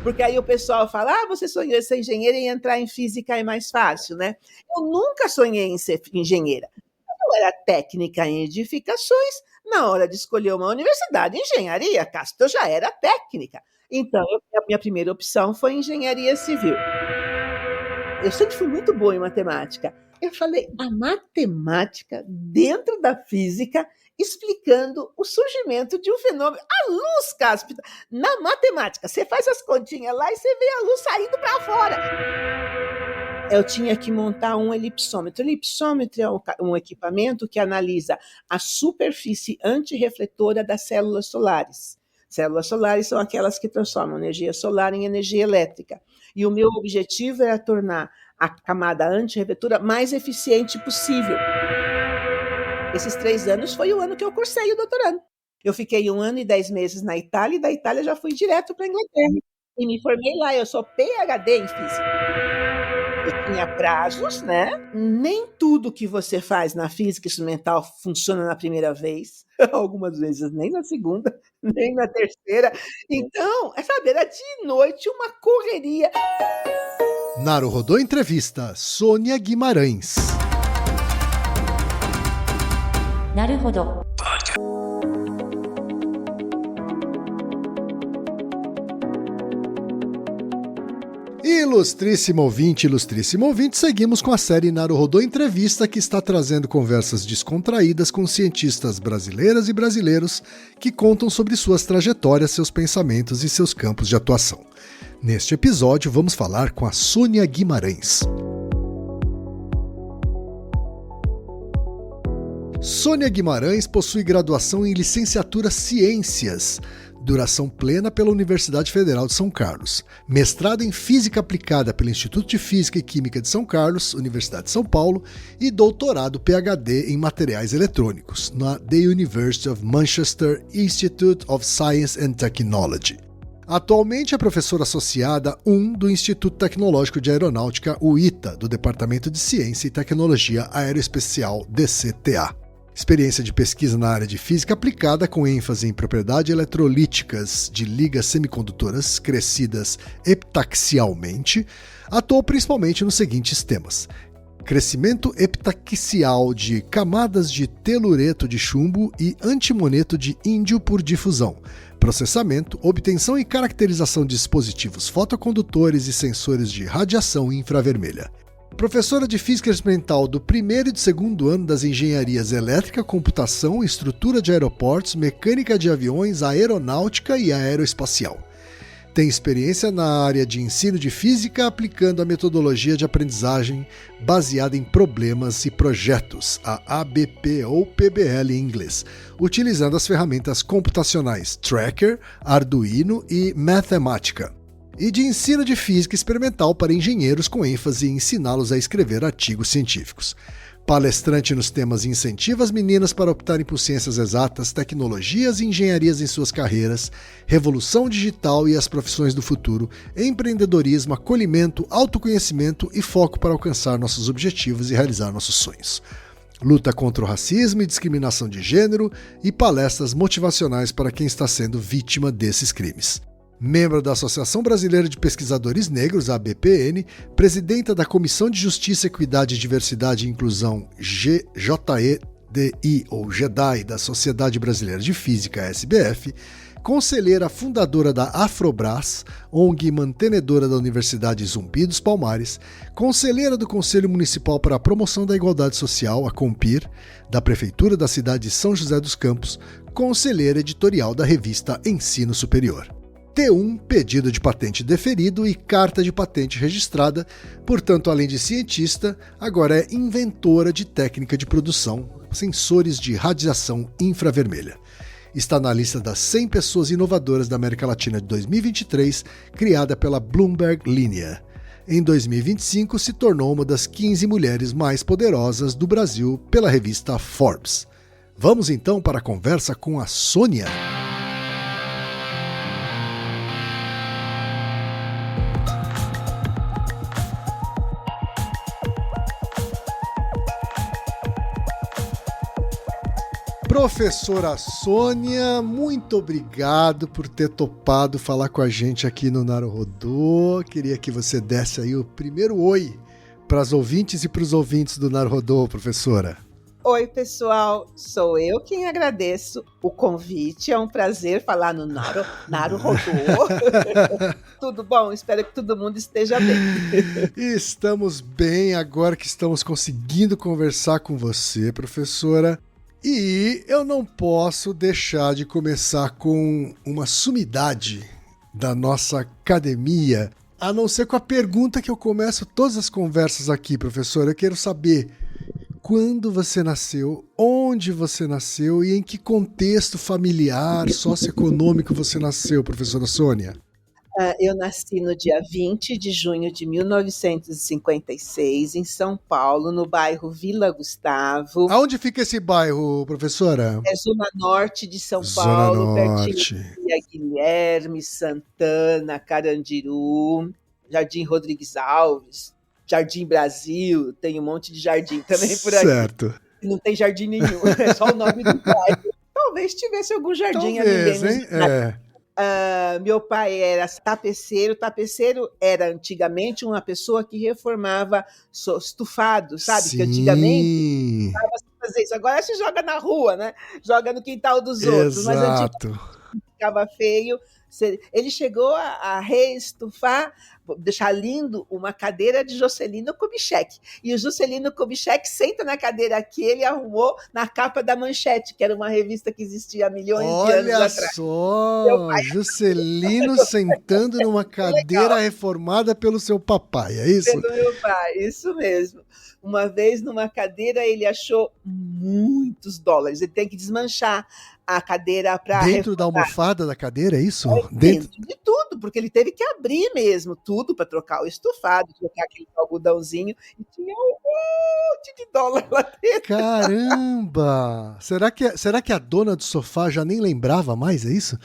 Porque aí o pessoal fala, você sonhou em ser engenheira e entrar em física é mais fácil, né? Eu nunca sonhei em ser engenheira. Eu era técnica em edificações, na hora de escolher uma universidade, engenharia, Castro, eu já era técnica. Então, a minha primeira opção foi engenharia civil. Eu sempre fui muito boa em matemática. Eu falei, a matemática dentro da física, explicando o surgimento de um fenômeno. A luz, Cáspita, na matemática, você faz as continhas lá e você vê a luz saindo para fora. Eu tinha que montar um elipsômetro. O elipsômetro é um equipamento que analisa a superfície antirrefletora das células solares. Células solares são aquelas que transformam energia solar em energia elétrica. E o meu objetivo era tornar a camada antirrefletora mais eficiente possível. Esses 3 anos foi o ano que eu cursei o doutorado. Eu fiquei 1 ano e 10 meses na Itália, e da Itália já fui direto para a Inglaterra. E me formei lá, eu sou PhD em física. Eu tinha prazos, né? Nem tudo que você faz na física instrumental funciona na primeira vez. Algumas vezes nem na segunda, nem na terceira. Então, sabe, era de noite uma correria. Naruhodô Entrevista, Sônia Guimarães. Naruhodô. Ilustríssimo ouvinte, seguimos com a série Naruhodô Entrevista, que está trazendo conversas descontraídas com cientistas brasileiras e brasileiros que contam sobre suas trajetórias, seus pensamentos e seus campos de atuação. Neste episódio, vamos falar com a Sônia Guimarães. Sônia Guimarães possui graduação em Licenciatura Ciências, duração plena pela Universidade Federal de São Carlos, mestrado em Física Aplicada pelo Instituto de Física e Química de São Carlos, Universidade de São Paulo, e doutorado PhD em Materiais Eletrônicos, na The University of Manchester Institute of Science and Technology. Atualmente é professora associada 1 do Instituto Tecnológico de Aeronáutica, o ITA, do Departamento de Ciência e Tecnologia Aeroespacial, DCTA. Experiência de pesquisa na área de física aplicada com ênfase em propriedades eletrolíticas de ligas semicondutoras crescidas epitaxialmente, atuou principalmente nos seguintes temas: crescimento epitaxial de camadas de telureto de chumbo e antimoneto de índio por difusão, processamento, obtenção e caracterização de dispositivos fotocondutores e sensores de radiação infravermelha. Professora de Física Experimental do 1º e do 2º ano das engenharias Elétrica, Computação, Estrutura de Aeroportos, Mecânica de Aviões, Aeronáutica e Aeroespacial. Tem experiência na área de ensino de física aplicando a metodologia de aprendizagem baseada em problemas e projetos, a ABP ou PBL em inglês, utilizando as ferramentas computacionais Tracker, Arduino e Mathematica. E de ensino de física experimental para engenheiros com ênfase em ensiná-los a escrever artigos científicos. Palestrante nos temas incentiva as meninas para optarem por ciências exatas, tecnologias e engenharias em suas carreiras, revolução digital e as profissões do futuro, empreendedorismo, acolhimento, autoconhecimento e foco para alcançar nossos objetivos e realizar nossos sonhos. Luta contra o racismo e discriminação de gênero e palestras motivacionais para quem está sendo vítima desses crimes. Membro da Associação Brasileira de Pesquisadores Negros, ABPN, presidenta da Comissão de Justiça, Equidade, Diversidade e Inclusão, GJEDI ou GEDAI, da Sociedade Brasileira de Física, SBF, conselheira fundadora da Afrobras, ONG mantenedora da Universidade Zumbi dos Palmares, conselheira do Conselho Municipal para a Promoção da Igualdade Social, a COMPIR, da Prefeitura da cidade de São José dos Campos, conselheira editorial da revista Ensino Superior. T1, pedido de patente deferido e carta de patente registrada, portanto, além de cientista, agora é inventora de técnica de produção, sensores de radiação infravermelha. Está na lista das 100 pessoas inovadoras da América Latina de 2023, criada pela Bloomberg Linea. Em 2025, se tornou uma das 15 mulheres mais poderosas do Brasil pela revista Forbes. Vamos então para a conversa com a Sônia. Professora Sônia, muito obrigado por ter topado falar com a gente aqui no Naruhodô. Queria que você desse aí o primeiro oi para as ouvintes e para os ouvintes do Naruhodô, professora. Oi, pessoal, sou eu quem agradeço o convite, é um prazer falar no Naruhodô. Tudo bom? Espero que todo mundo esteja bem. Estamos bem agora que estamos conseguindo conversar com você, professora. E eu não posso deixar de começar com uma sumidade da nossa academia, a não ser com a pergunta que eu começo todas as conversas aqui, professora. Eu quero saber quando você nasceu, onde você nasceu e em que contexto familiar, socioeconômico você nasceu, professora Sônia. Eu nasci no dia 20 de junho de 1956, em São Paulo, no bairro Vila Gustavo. Aonde fica esse bairro, professora? É Zona Norte de São Zona Paulo, Norte. pertinho de Vila Guilherme, Santana, Carandiru, Jardim Rodrigues Alves, Jardim Brasil, tem um monte de jardim também por aqui. Certo. Não tem jardim nenhum, é só o nome do bairro. Talvez tivesse algum jardim ali mesmo. Hein? Meu pai era tapeceiro. Tapeceiro era antigamente uma pessoa que reformava estufado, sabe? Sim. Que antigamente fazer isso. Agora se joga na rua, né? Joga no quintal dos outros. Mas antigamente ficava feio. Ele chegou a reestufar, deixar lindo uma cadeira de Juscelino Kubitschek. E o Juscelino Kubitschek senta na cadeira que ele arrumou na capa da Manchete, que era uma revista que existia há milhões de anos atrás. Olha só, Juscelino sentando numa cadeira reformada pelo seu papai, é isso? Pelo meu pai, isso mesmo. Uma vez numa cadeira ele achou muitos dólares. Ele tem que desmanchar a cadeira para dentro da almofada da cadeira, é isso? Dentro de tudo, porque ele teve que abrir mesmo tudo para trocar o estofado, trocar aquele algodãozinho, e tinha um monte de dólar lá dentro. Caramba! Será que a dona do sofá já nem lembrava mais, é isso?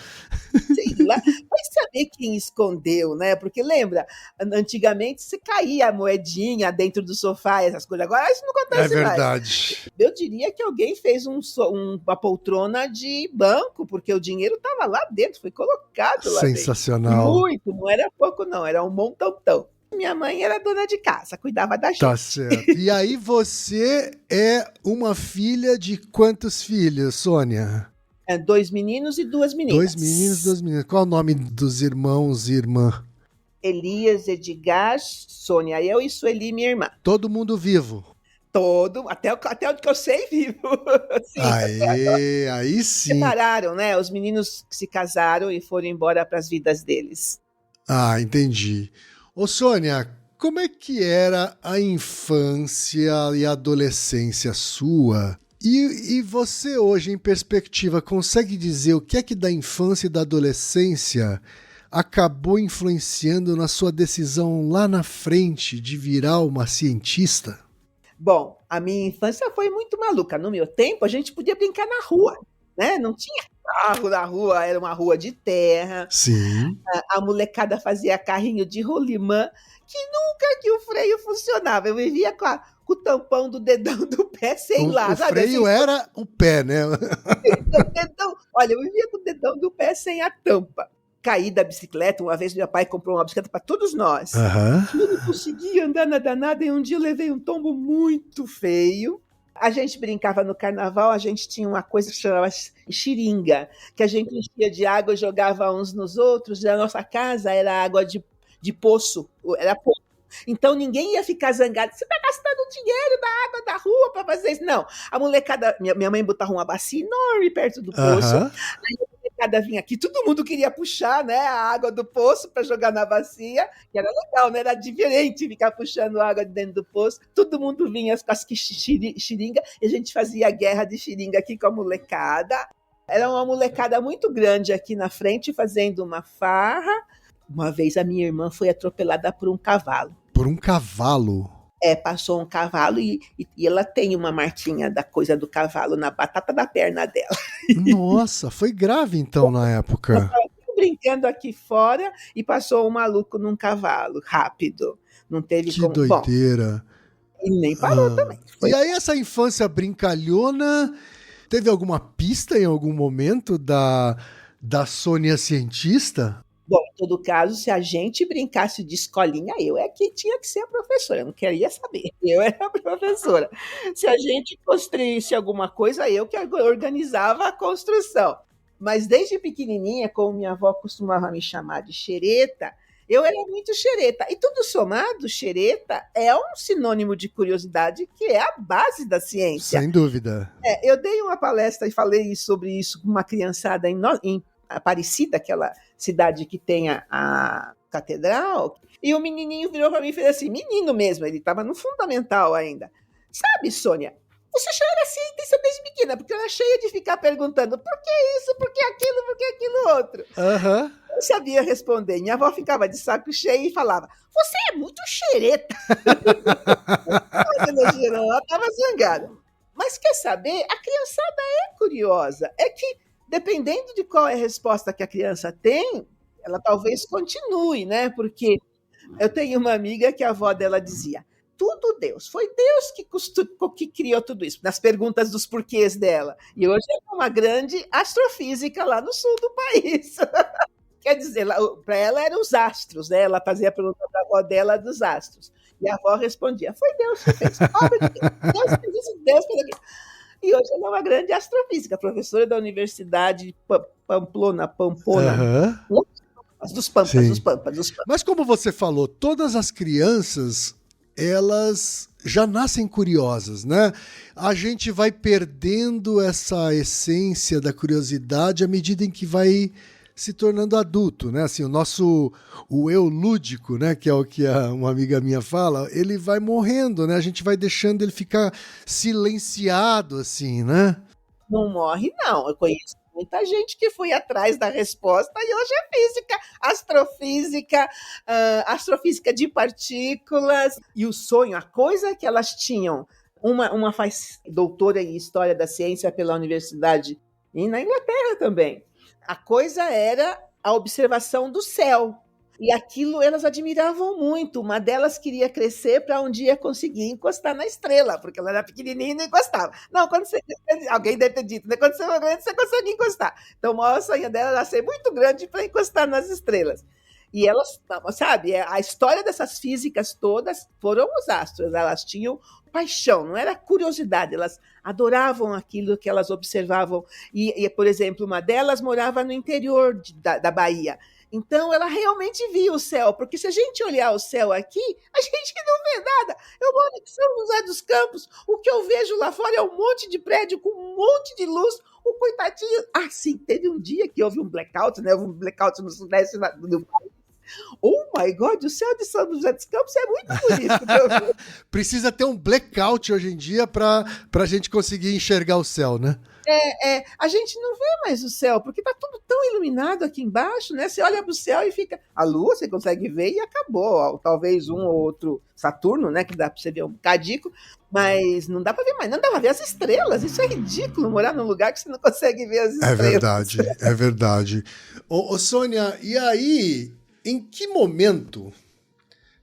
Sei lá, vai saber quem escondeu, né? Porque lembra, antigamente você caía a moedinha dentro do sofá, essas coisas. Agora isso não acontece mais. É verdade. Eu diria que alguém fez uma poltrona de banco, porque o dinheiro estava lá dentro, foi colocado lá Sensacional. dentro. Muito, não era pouco não, era um montão. Minha mãe era dona de casa, cuidava da gente. Tá certo. E aí você é uma filha de quantos filhos, Sônia? 2 meninos e 2 meninas. 2 meninos e 2 meninas. Qual o nome dos irmãos e irmã? Elias, Edgar, Sônia, eu e Sueli, minha irmã. Todo mundo vivo? Todo, até onde que eu sei, vivo. Sim, aí sim. Separaram, né? Os meninos se casaram e foram embora para as vidas deles. Ah, entendi. Ô, Sônia, como é que era a infância e a adolescência sua? E você hoje, em perspectiva, consegue dizer o que é que da infância e da adolescência acabou influenciando na sua decisão lá na frente de virar uma cientista? Bom, a minha infância foi muito maluca. No meu tempo, a gente podia brincar na rua, né? Não tinha carro na rua, era uma rua de terra. Sim. A molecada fazia carrinho de rolimã, que nunca que o freio funcionava. Eu vivia com o tampão do dedão do pé, sei lá. O freio assim, era o pé, né? Olha, eu vivia com o dedão do pé sem a tampa. Caí da bicicleta, uma vez meu pai comprou uma bicicleta para todos nós. Eu não conseguia andar na danada e um dia eu levei um tombo muito feio. A gente brincava no carnaval, a gente tinha uma coisa que chamava xiringa, que a gente enchia de água e jogava uns nos outros, e a nossa casa era água de poço, era poço. Então ninguém ia ficar zangado, você está gastando dinheiro da água da rua para fazer isso. Não, a molecada, minha mãe botava uma bacia enorme perto do poço, aí a molecada vinha aqui, todo mundo queria puxar, né, a água do poço para jogar na bacia, que era legal, né, era diferente ficar puxando água de dentro do poço, todo mundo vinha com as xiringa, e a gente fazia guerra de xiringa aqui com a molecada. Era uma molecada muito grande aqui na frente, fazendo uma farra. Uma vez a minha irmã foi atropelada por um cavalo. Por um cavalo? Passou um cavalo e ela tem uma marquinha da coisa do cavalo na batata da perna dela. Nossa, foi grave então na época. Eu estava brincando aqui fora e passou um maluco num cavalo, rápido. Não teve que como... doideira. Bom, e nem parou também. E aí essa infância brincalhona Teve alguma pista em algum momento da Sônia cientista? Bom, em todo caso, se a gente brincasse de escolinha, eu é que tinha que ser a professora, eu não queria saber, eu era a professora. Se a gente construísse alguma coisa, eu que organizava a construção. Mas desde pequenininha, como minha avó costumava me chamar de xereta, eu era muito xereta. E tudo somado, xereta é um sinônimo de curiosidade que é a base da ciência. Sem dúvida. Eu dei uma palestra e falei sobre isso com uma criançada em Aparecida, aquela cidade que tem a catedral, e o menininho virou para mim e fez assim, menino mesmo, ele estava no fundamental ainda. Sabe, Sônia, você já era cientista desde pequena, porque ela era cheia de ficar perguntando por que isso, por que aquilo outro. Aham. Eu sabia responder. Minha avó ficava de saco cheio e falava, você é muito xereta. Ela estava zangada. Mas quer saber? A criançada é curiosa. É que, dependendo de qual é a resposta que a criança tem, ela talvez continue, né? Porque eu tenho uma amiga que a avó dela dizia, tudo Deus, foi Deus que criou tudo isso, nas perguntas dos porquês dela. E hoje é uma grande astrofísica lá no sul do país. Quer dizer, para ela eram os astros, né? Ela fazia a pergunta da avó dela dos astros. E a avó respondia, foi Deus que fez. Deus fez isso, Deus fez aquilo. E hoje ela é uma grande astrofísica, professora da Universidade de Pampona. Uhum. Dos Pampas. Mas como você falou, todas as crianças, elas já nascem curiosas, né? A gente vai perdendo essa essência da curiosidade à medida em que vai se tornando adulto, né? Assim, o eu lúdico, né? Que é o que uma amiga minha fala, ele vai morrendo, né? A gente vai deixando ele ficar silenciado, assim, né? Não morre, não. Eu conheço muita gente que foi atrás da resposta e hoje é física, astrofísica de partículas. E o sonho, a coisa que elas tinham, uma faz doutora em História da Ciência pela Universidade e na Inglaterra também. A coisa era a observação do céu. E aquilo elas admiravam muito. Uma delas queria crescer para um dia conseguir encostar na estrela, porque ela era pequenininha e não encostava. Não, quando você... Alguém deve ter dito, né? Quando você é grande, você consegue encostar. Então, o maior sonho dela era ser muito grande para encostar nas estrelas. E elas, sabe, a história dessas físicas todas foram os astros. Elas tinham paixão, não era curiosidade, elas adoravam aquilo que elas observavam. E por exemplo, uma delas morava no interior da Bahia. Então, ela realmente via o céu, porque se a gente olhar o céu aqui, a gente não vê nada. Eu moro em São José dos Campos, o que eu vejo lá fora é um monte de prédio com um monte de luz, o coitadinho... Ah, sim, teve um dia que houve um blackout, né? Houve um blackout no sudeste do país. Oh my God, o céu de São José dos Campos é muito bonito. Precisa ter um blackout hoje em dia para a gente conseguir enxergar o céu, né? A gente não vê mais o céu, porque está tudo tão iluminado aqui embaixo, né? Você olha para o céu e fica... A lua você consegue ver e acabou. Talvez um ou outro Saturno, né? Que dá para você ver um bocadico, mas não dá para ver mais. Não dá para ver as estrelas. Isso é ridículo, morar num lugar que você não consegue ver as estrelas. É verdade. Ô, Sônia, e aí... Em que momento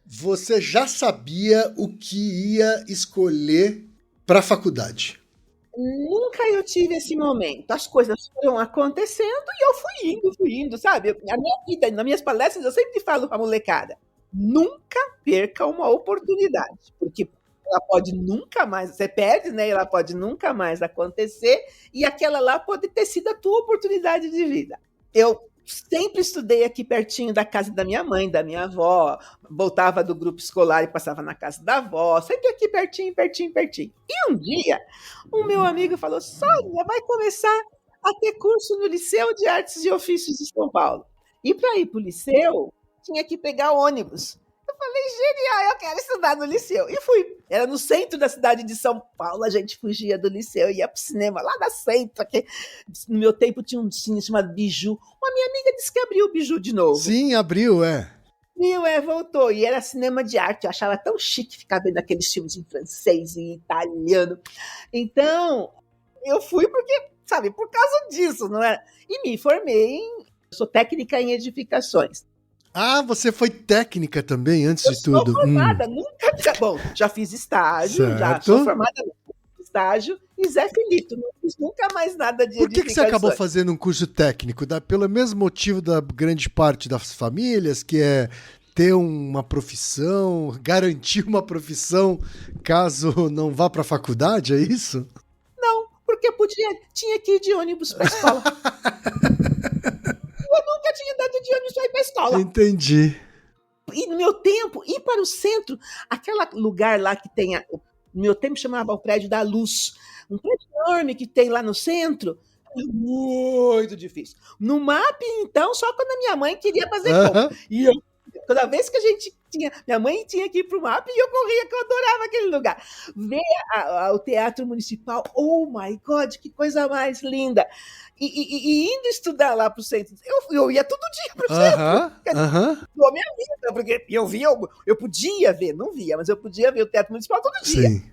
você já sabia o que ia escolher para a faculdade? Nunca eu tive esse momento. As coisas foram acontecendo e eu fui indo, sabe? A minha vida, nas minhas palestras, eu sempre falo para a molecada, nunca perca uma oportunidade, porque ela pode nunca mais, você perde, né? Ela pode nunca mais acontecer e aquela lá pode ter sido a tua oportunidade de vida. Eu sempre estudei aqui pertinho da casa da minha mãe, da minha avó, voltava do grupo escolar e passava na casa da avó, sempre aqui pertinho. E um dia, o meu amigo falou, Sônia, vai começar a ter curso no Liceu de Artes e Ofícios de São Paulo. E para ir para o liceu, tinha que pegar ônibus. Eu falei, genial, eu quero estudar no liceu. E fui. Era no centro da cidade de São Paulo, a gente fugia do liceu, ia pro cinema lá da centro. Aqui. No meu tempo tinha um cine chamado Biju. Uma minha amiga disse que abriu o Biju de novo. Sim, abriu, voltou. E era cinema de arte. Eu achava tão chique ficar vendo aqueles filmes em francês e italiano. Então, eu fui porque, sabe, por causa disso, não era? E me formei eu sou técnica em edificações. Ah, você foi técnica também, antes de tudo? Eu sou formada, nunca... Bom, já fiz estágio, certo. Já sou formada, estágio e Zé Felito. Não fiz nunca mais nada de Por que você acabou edificações. fazendo um curso técnico? Pelo mesmo motivo da grande parte das famílias, que é ter uma profissão, garantir uma profissão caso não vá para a faculdade, é isso? Não, porque tinha que ir de ônibus para a escola. Eu nunca tinha andado de ônibus para ir para a escola. Entendi. E no meu tempo, ir para o centro, aquele lugar lá que tem, no meu tempo chamava o Prédio da Luz, um prédio enorme que tem lá no centro, é muito difícil. No MAP, então, só quando a minha mãe queria fazer compra. E eu, toda vez que a gente tinha, minha mãe tinha que ir para o MAP e eu corria, que eu adorava aquele lugar. Ver o Teatro Municipal, oh my God, que coisa mais linda. E indo estudar lá para o centro, eu ia todo dia para o centro. Mudou a minha vida, porque eu podia ver, não via, mas eu podia ver o Teatro Municipal todo dia. Sim.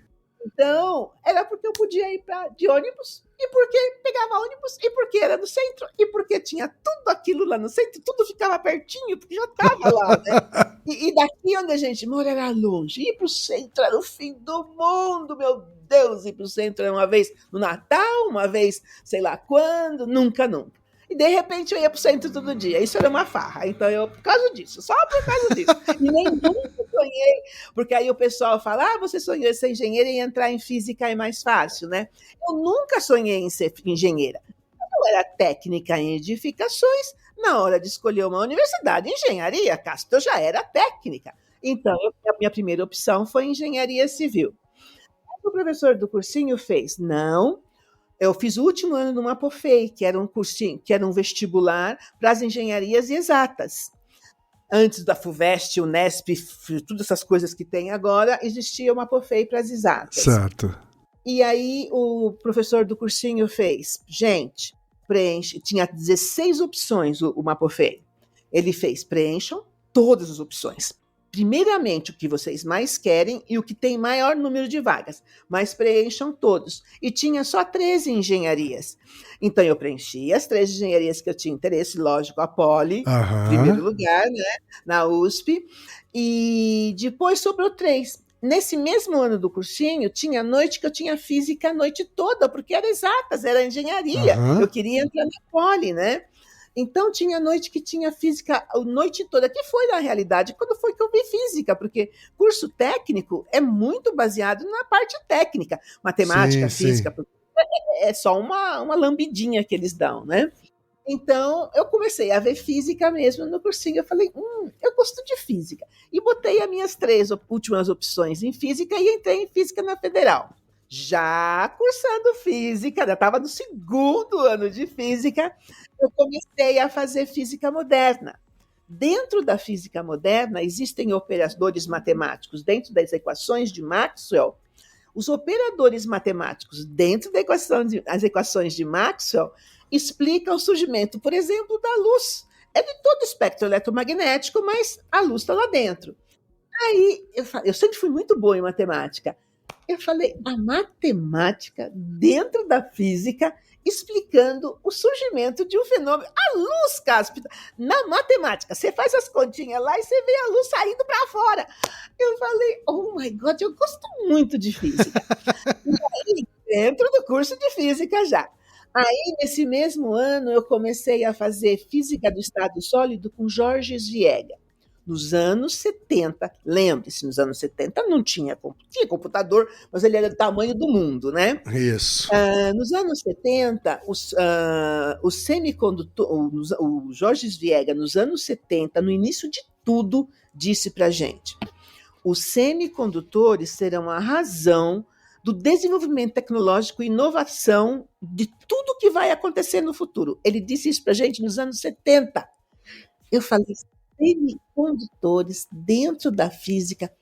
Então, era porque eu podia ir de ônibus, e porque pegava ônibus, e porque era no centro, e porque tinha tudo aquilo lá no centro, tudo ficava pertinho, porque já estava lá, né? E daqui onde a gente mora era longe. Ir para o centro era o fim do mundo, meu Deus, ir para o centro era uma vez no Natal, uma vez sei lá quando, nunca. E de repente eu ia para o centro todo dia. Isso era uma farra. Então por causa disso, só por causa disso. E nem nunca sonhei, porque aí o pessoal fala, você sonhou em ser engenheira e entrar em física é mais fácil, né? Eu nunca sonhei em ser engenheira. Eu era técnica em edificações, na hora de escolher uma universidade, engenharia, Castro, eu já era técnica. Então, a minha primeira opção foi engenharia civil. O professor do cursinho fez, não, eu fiz o último ano no Mapofei, que era um cursinho, que era um vestibular para as engenharias exatas. Antes da FUVEST, Unesp, todas essas coisas que tem agora, existia o Mapofei para as exatas. Certo. E aí o professor do cursinho fez, gente, preenche, tinha 16 opções o Mapofei. Ele fez, preencham todas as opções. Primeiramente, o que vocês mais querem e o que tem maior número de vagas, mas preencham todos. E tinha só 13 engenharias. Então, eu preenchi as 13 engenharias que eu tinha interesse, lógico, a Poli, em primeiro lugar, né, na USP, e depois sobrou 3. Nesse mesmo ano do cursinho, tinha noite que eu tinha física a noite toda, porque era exatas, era engenharia. Eu queria entrar na Poli, né? Então, tinha noite que tinha física a noite toda, que foi, na realidade, quando foi que eu vi física, porque curso técnico é muito baseado na parte técnica, matemática, física, é só uma lambidinha que eles dão, né? Então, eu comecei a ver física mesmo no cursinho, eu falei, eu gosto de física, e botei as minhas 3 últimas opções em física e entrei em física na Federal. Já cursando física, já estava no 2º ano de física, eu comecei a fazer física moderna. Dentro da física moderna, existem operadores matemáticos dentro das equações de Maxwell. Os operadores matemáticos dentro das equações de Maxwell explicam o surgimento, por exemplo, da luz. É de todo o espectro eletromagnético, mas a luz está lá dentro. Aí, eu sempre fui muito boa em matemática. Eu falei, a matemática dentro da física explicando o surgimento de um fenômeno. A luz, Cáspita, na matemática, você faz as continhas lá e você vê a luz saindo para fora. Eu falei, oh my God, eu gosto muito de física. E aí, dentro do curso de física já. Aí, nesse mesmo ano, eu comecei a fazer física do estado sólido com Georges Viega. Nos anos 70, lembre-se, nos anos 70 não tinha computador, mas ele era do tamanho do mundo, né? Isso. Nos anos 70, o Georges Viega, nos anos 70, no início de tudo, disse para a gente, os semicondutores serão a razão do desenvolvimento tecnológico e inovação de tudo que vai acontecer no futuro. Ele disse isso para a gente nos anos 70. Eu falei, semicondutores dentro da física.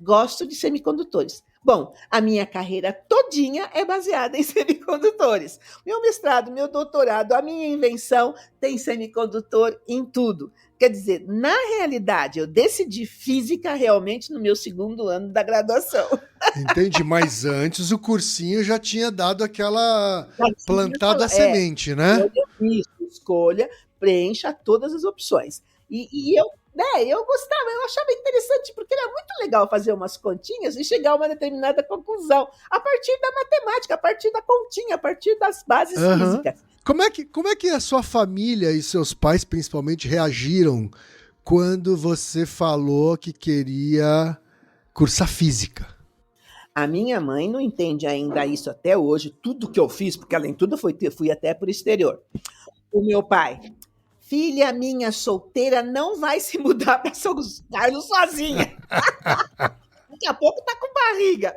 Gosto de semicondutores. Bom, a minha carreira todinha é baseada em semicondutores. Meu mestrado, meu doutorado, a minha invenção tem semicondutor em tudo. Quer dizer, na realidade, eu decidi física realmente no meu 2º ano da graduação. Entendi, mas antes o cursinho já tinha dado aquela plantada semente, né? Isso, escolha, preencha todas as opções. E eu né? Eu gostava, eu achava interessante, porque era muito legal fazer umas continhas e chegar a uma determinada conclusão, a partir da matemática, a partir da continha, a partir das bases físicas. Como é que a sua família e seus pais, principalmente, reagiram quando você falou que queria cursar física? A minha mãe não entende ainda isso até hoje, tudo que eu fiz, porque além de tudo fui até para o exterior. O meu pai, filha minha solteira não vai se mudar para São Carlos sozinha. Daqui a pouco tá com barriga.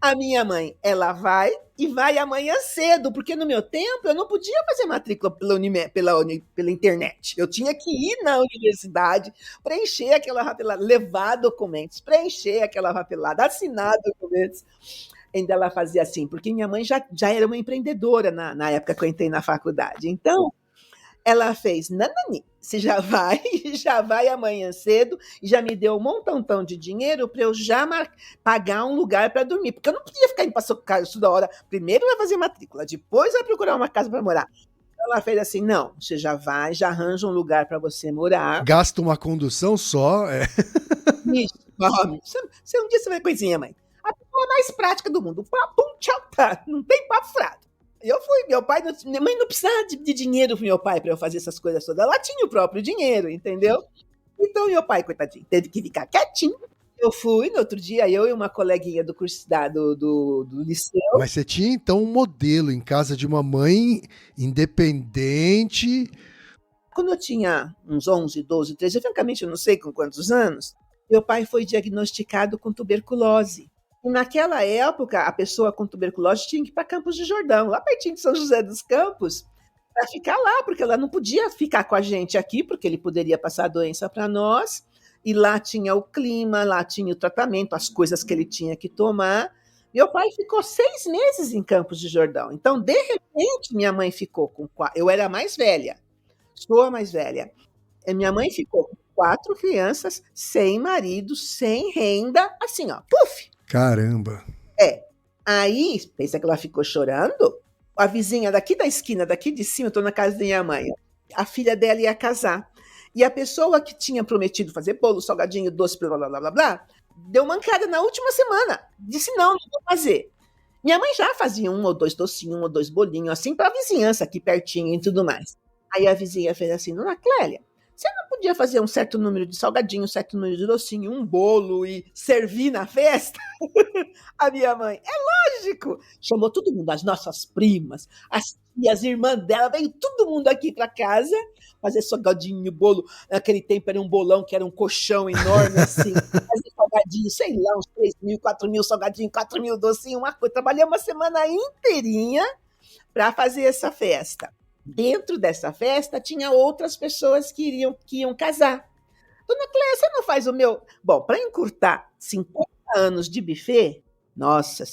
A minha mãe, ela vai e vai amanhã cedo, porque no meu tempo eu não podia fazer matrícula pela internet. Eu tinha que ir na universidade, preencher aquela papelada, levar documentos, preencher aquela papelada, assinar documentos. Ainda ela fazia assim, porque minha mãe já era uma empreendedora na época que eu entrei na faculdade. Então, ela fez, nanani, você já vai amanhã cedo, e já me deu um montão de dinheiro para eu já pagar um lugar para dormir, porque eu não podia ficar indo para São Carlos toda hora. Primeiro vai fazer matrícula, depois vai procurar uma casa para morar. Ela fez assim, não, você já arranja um lugar para você morar. Gasta uma condução só. Isso, um dia você vai coisinha, mãe. A pessoa mais prática do mundo. Pum, tchau, tá. Não tem papo frado. Eu fui, minha mãe não precisava de dinheiro pro meu pai para eu fazer essas coisas todas. Ela tinha o próprio dinheiro, entendeu? Então, meu pai, coitadinho, teve que ficar quietinho. Eu fui, no outro dia, eu e uma coleguinha do curso do liceu. Mas você tinha, então, um modelo em casa de uma mãe independente. Quando eu tinha uns 11, 12, 13, francamente eu não sei com quantos anos, meu pai foi diagnosticado com tuberculose. E naquela época, a pessoa com tuberculose tinha que ir para Campos de Jordão, lá pertinho de São José dos Campos, para ficar lá, porque ela não podia ficar com a gente aqui, porque ele poderia passar a doença para nós. E lá tinha o clima, lá tinha o tratamento, as coisas que ele tinha que tomar. Meu pai ficou 6 meses em Campos de Jordão. Então, de repente, minha mãe ficou com 4. Eu era a mais velha, sou a mais velha. E minha mãe ficou com 4 crianças, sem marido, sem renda, assim, ó, puf! Caramba. Aí, pensa que ela ficou chorando? A vizinha daqui da esquina, daqui de cima, eu tô na casa da minha mãe, a filha dela ia casar. E a pessoa que tinha prometido fazer bolo, salgadinho, doce, blá, blá, blá, blá, blá, deu mancada na última semana. Disse, não vou fazer. Minha mãe já fazia 1 ou 2 docinhos, 1 ou 2 bolinhos, assim, pra vizinhança aqui pertinho e tudo mais. Aí a vizinha fez assim, dona Clélia, você não podia fazer um certo número de salgadinho, um certo número de docinho, um bolo e servir na festa? A minha mãe, é lógico! Chamou todo mundo, as nossas primas, as tias, irmãs dela, veio todo mundo aqui para casa fazer salgadinho, bolo. Naquele tempo era um bolão que era um colchão enorme, assim, fazer salgadinho, sei lá, uns 3.000, 4.000 salgadinho, 4.000 docinho, uma coisa. Trabalhei uma semana inteirinha para fazer essa festa. Dentro dessa festa tinha outras pessoas que iam casar. Dona Cléia, você não faz o meu... Bom, para encurtar 50 anos de buffet, nossa,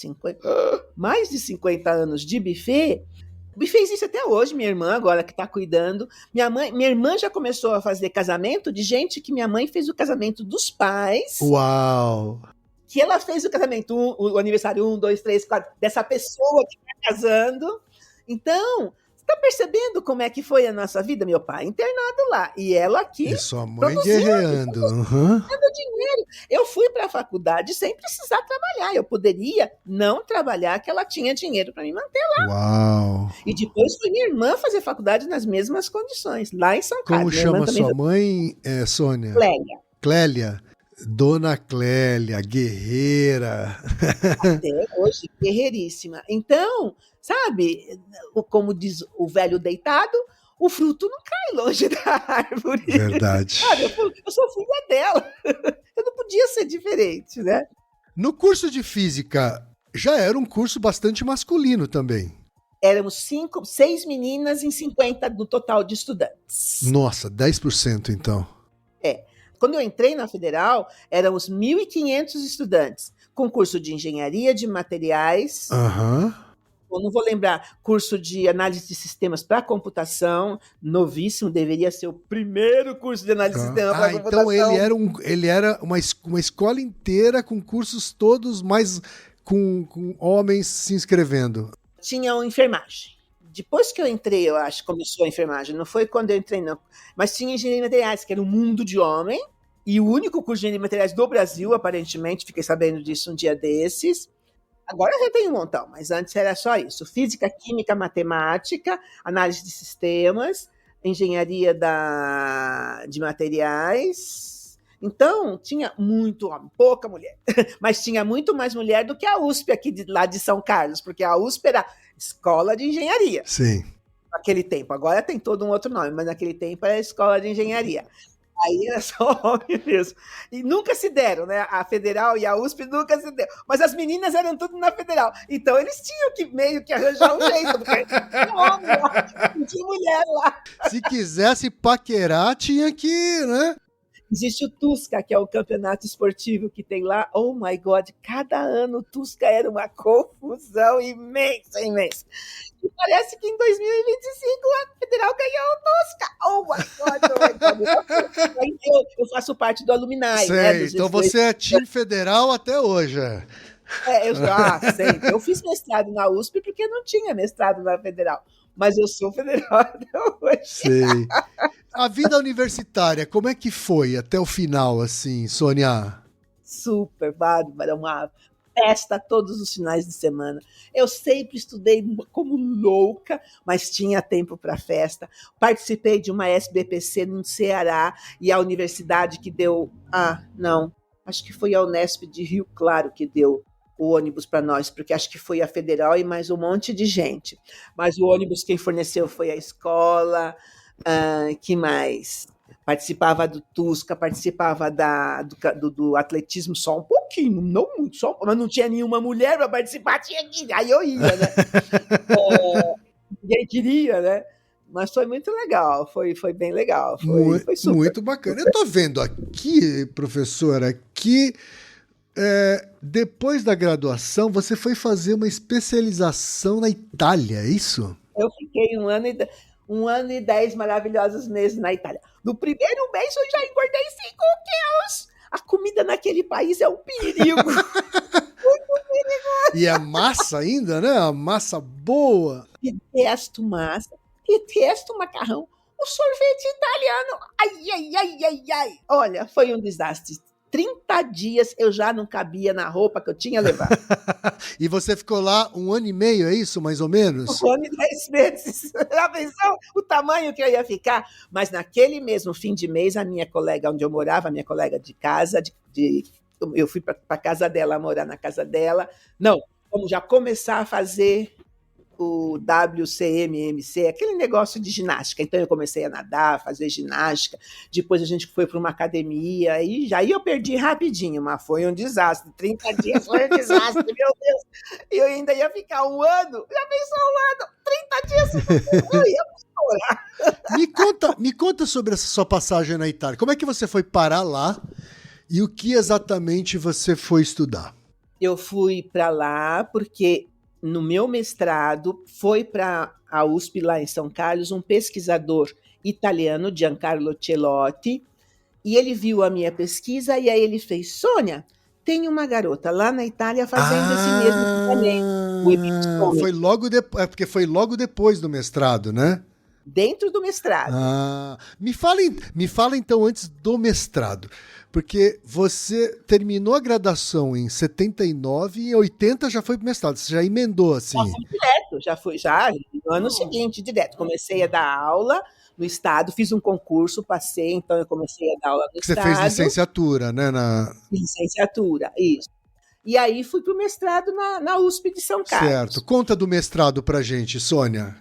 mais de 50 anos de buffet, o buffet existe até hoje, minha irmã agora que está cuidando. Minha irmã já começou a fazer casamento de gente que minha mãe fez o casamento dos pais. Uau! Que ela fez o casamento, o aniversário 1, 2, 3, 4, dessa pessoa que está casando. Então... Tá percebendo como é que foi a nossa vida? Meu pai internado lá, e ela aqui e sua mãe guerreando. Dinheiro. Eu fui para a faculdade sem precisar trabalhar. Eu poderia não trabalhar, que ela tinha dinheiro para me manter lá. Uau! E depois foi minha irmã fazer faculdade nas mesmas condições, lá em São Carlos. Como chama sua mãe, Sônia? Clélia. Clélia. Dona Clélia, guerreira. Até hoje, guerreiríssima. Então, sabe, como diz o velho deitado, o fruto não cai longe da árvore. Verdade. Sabe, eu sou filha dela. Eu não podia ser diferente, né? No curso de física, já era um curso bastante masculino também. Éramos 6 meninas em 50 no total de estudantes. Nossa, 10% então. Quando eu entrei na Federal, éramos 1.500 estudantes, com curso de engenharia de materiais, eu não vou lembrar, curso de análise de sistemas para computação, novíssimo, deveria ser o primeiro curso de análise de sistemas para computação. Então ele era uma escola inteira com cursos todos, mas com homens se inscrevendo. Tinha enfermagem. Depois que eu entrei, eu acho, começou a enfermagem. Não foi quando eu entrei, não. Mas tinha engenharia de materiais, que era um mundo de homem. e o único curso de engenharia de materiais do Brasil, aparentemente, fiquei sabendo disso um dia desses. Agora já tem um montão, mas antes era só isso. Física, química, matemática, análise de sistemas, engenharia de materiais. Então, tinha muito homem, pouca mulher. Mas tinha muito mais mulher do que a USP aqui lá de São Carlos, porque a USP era escola de engenharia. Sim. Naquele tempo. Agora tem todo um outro nome, mas naquele tempo era escola de engenharia. Aí era só homem mesmo. E nunca se deram, né? A Federal e a USP nunca se deram. Mas as meninas eram tudo na Federal. Então eles tinham que meio que arranjar um jeito, porque tinha homem lá, não tinha mulher lá. Se quisesse paquerar, tinha que, né? Existe o Tusca, que é o campeonato esportivo que tem lá. Oh my God, cada ano o Tusca era uma confusão imensa, imensa. E parece que em 2025 a Federal ganhou o Tusca. Oh my God. Eu faço parte do Alumni. Sei, né, então você é time federal até hoje. Sempre. Eu fiz mestrado na USP porque não tinha mestrado na Federal. Mas eu sou federal até hoje. Sei. A vida universitária, como é que foi até o final, assim, Sônia? Super, bárbara, uma festa todos os finais de semana. Eu sempre estudei como louca, mas tinha tempo para festa. Participei de uma SBPC no Ceará e a universidade que deu... acho que foi a Unesp de Rio Claro que deu o ônibus para nós, porque acho que foi a Federal e mais um monte de gente. Mas o ônibus quem forneceu foi a escola... que mais? Participava do Tusca, participava do atletismo só um pouquinho, não muito, só, mas não tinha nenhuma mulher para participar, tinha que aí eu ia, né? Ninguém queria, né? Mas foi muito legal, foi bem legal. Foi super, muito bacana. Eu tô vendo aqui, professora, que depois da graduação você foi fazer uma especialização na Itália, é isso? Eu fiquei 1 ano e 10 maravilhosos meses na Itália. No primeiro mês eu já engordei 5 quilos. A comida naquele país é um perigo. Muito perigoso. E a massa ainda, né? A massa boa. Detesto massa, detesto macarrão. O sorvete italiano, ai. Olha, foi um desastre. 30 dias eu já não cabia na roupa que eu tinha levado. E você ficou lá 1 ano e meio, é isso, mais ou menos? 1 ano e 10 meses. Já pensou o tamanho que eu ia ficar? Mas naquele mesmo fim de mês, a minha colega onde eu morava, a minha colega de casa, eu fui para a casa dela, morar na casa dela. Não, vamos já começar a fazer o WCMMC, aquele negócio de ginástica. Então eu comecei a nadar, fazer ginástica, depois a gente foi para uma academia, e aí eu perdi rapidinho, mas foi um desastre. 30 dias foi um desastre, meu Deus. E eu ainda ia ficar 1 ano, já pensou 1 ano, 30 dias, eu ia estourar. Me conta sobre essa sua passagem na Itália. Como é que você foi parar lá e o que exatamente você foi estudar? Eu fui para lá porque no meu mestrado, foi para a USP, lá em São Carlos, um pesquisador italiano, Giancarlo Celotti, e ele viu a minha pesquisa e aí ele fez: Sônia, tem uma garota lá na Itália fazendo esse mesmo tratamento. Porque foi logo depois do mestrado, né? Dentro do mestrado. Me fala então antes do mestrado, porque você terminou a graduação em 79 e em 80 já foi pro mestrado, você já emendou assim. Já fui no ano seguinte, direto. Comecei a dar aula no estado, fiz um concurso, passei, então eu comecei a dar aula no estado. Você fez licenciatura, né? Licenciatura, isso. E aí fui pro mestrado na USP de São Carlos. Certo. Conta do mestrado pra gente, Sônia.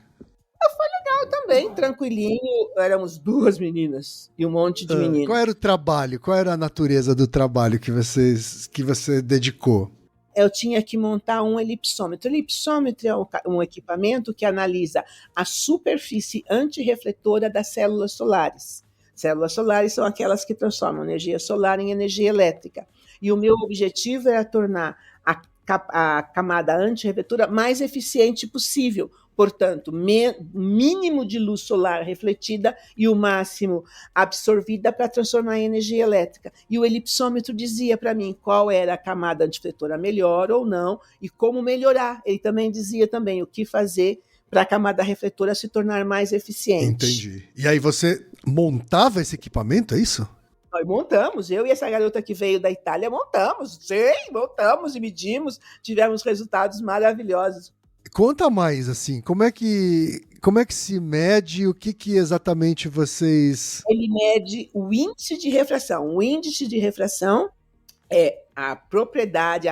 Foi legal também, tranquilinho. Éramos 2 meninas e um monte de meninos. Qual era o trabalho? Qual era a natureza do trabalho que você dedicou? Eu tinha que montar um elipsômetro. O elipsômetro é um equipamento que analisa a superfície antirrefletora das células solares. Células solares são aquelas que transformam energia solar em energia elétrica. E o meu objetivo era tornar a camada antirrefletora mais eficiente possível. Portanto, mínimo de luz solar refletida e o máximo absorvida para transformar em energia elétrica. E o elipsômetro dizia para mim qual era a camada antirrefletora melhor ou não e como melhorar. Ele também dizia o que fazer para a camada refletora se tornar mais eficiente. Entendi. E aí você montava esse equipamento, é isso? Nós montamos, eu e essa garota que veio da Itália montamos, sim, montamos e medimos, tivemos resultados maravilhosos. Conta mais, assim, como é que se mede, o que exatamente vocês... Ele mede o índice de refração. O índice de refração é a propriedade,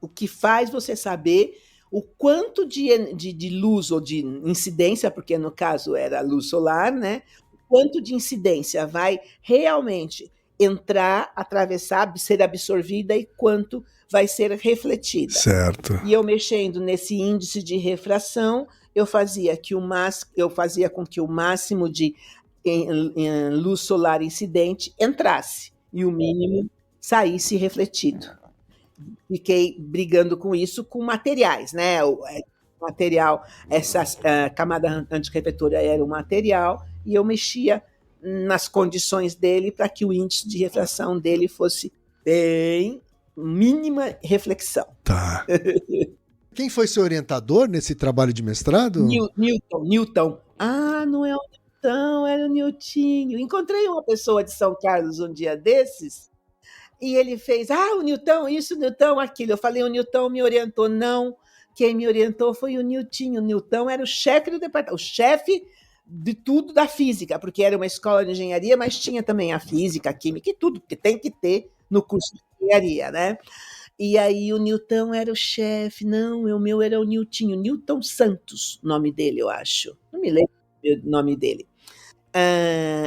o que faz você saber o quanto de luz ou de incidência, porque no caso era luz solar, né? O quanto de incidência vai realmente entrar, atravessar, ser absorvida e quanto vai ser refletida. Certo. E eu mexendo nesse índice de refração, eu fazia com que o máximo de luz solar incidente entrasse e o mínimo saísse refletido. Fiquei brigando com isso com materiais, né? O material, essa camada antirrefletora era o material, e eu mexia nas condições dele para que o índice de refração dele fosse bem mínima reflexão. Tá. Quem foi seu orientador nesse trabalho de mestrado? Newton. Ah, não é o Newton, era o Newtinho. Encontrei uma pessoa de São Carlos um dia desses, e ele fez, o Newton, isso, o Newton, aquilo. Eu falei, o Newton me orientou. Não, quem me orientou foi o Newtinho. O Newton era o chefe do departamento, o chefe de tudo da física, porque era uma escola de engenharia, mas tinha também a física, a química e tudo, porque tem que ter no curso de engenharia, né? E aí o Newton era o chefe. Não, o meu era o Newtinho, Newton Santos, nome dele, eu acho. Não me lembro o nome dele.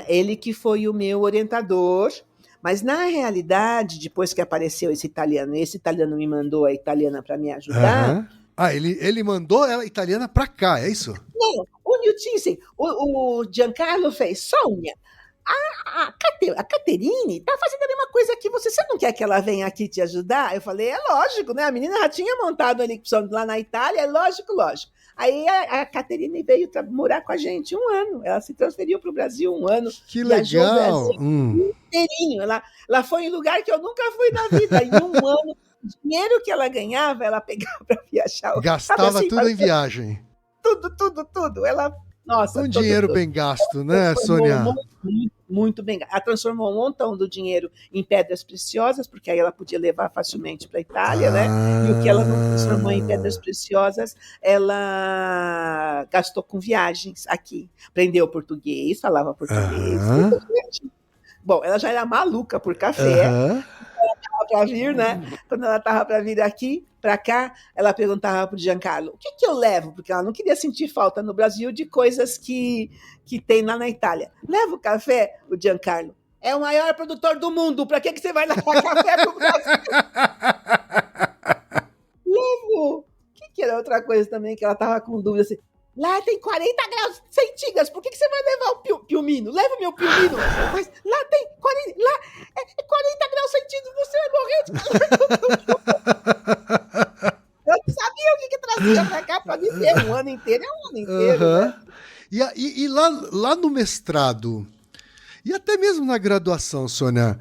Ele que foi o meu orientador. Mas, na realidade, depois que apareceu esse italiano me mandou a italiana para me ajudar. Uhum. Ele mandou a italiana para cá, é isso? Não, o Newton, sim. O Giancarlo fez, Sônia, a Caterine está fazendo a mesma coisa que você não quer que ela venha aqui te ajudar? Eu falei, é lógico, né? A menina já tinha montado ali lá na Itália, é lógico. Aí a Caterine veio morar com a gente 1 ano. Ela se transferiu para o Brasil 1 ano. Que legal! Inteirinho. Ela foi em lugar que eu nunca fui na vida. Em 1 ano, o dinheiro que ela ganhava, ela pegava para viajar. Gastava assim, tudo em viagem. Tudo. Ela, nossa, dinheiro bem gasto, né, Sônia? Muito bem. Ela transformou um montão do dinheiro em pedras preciosas, porque aí ela podia levar facilmente para a Itália, né? E o que ela não transformou em pedras preciosas, ela gastou com viagens aqui. Aprendeu português, falava português. Bom, ela já era maluca por café. Para vir, né? Quando ela estava para vir aqui, para cá, ela perguntava para o Giancarlo, o que eu levo? Porque ela não queria sentir falta no Brasil de coisas que tem lá na Itália. Leva o café? O Giancarlo, é o maior produtor do mundo, para que você vai levar café para o Brasil? Levo. O que era outra coisa também que ela estava com dúvida assim? Lá tem 40 graus centígrados, por que você vai levar o piumino? Leva o meu piumino. Mas lá tem 40, lá é 40 graus centígrados, você vai morrer de calor. Eu não sabia o que trazia pra cá pra viver um ano inteiro. É um ano inteiro, né? E lá no mestrado, e até mesmo na graduação, Sônia,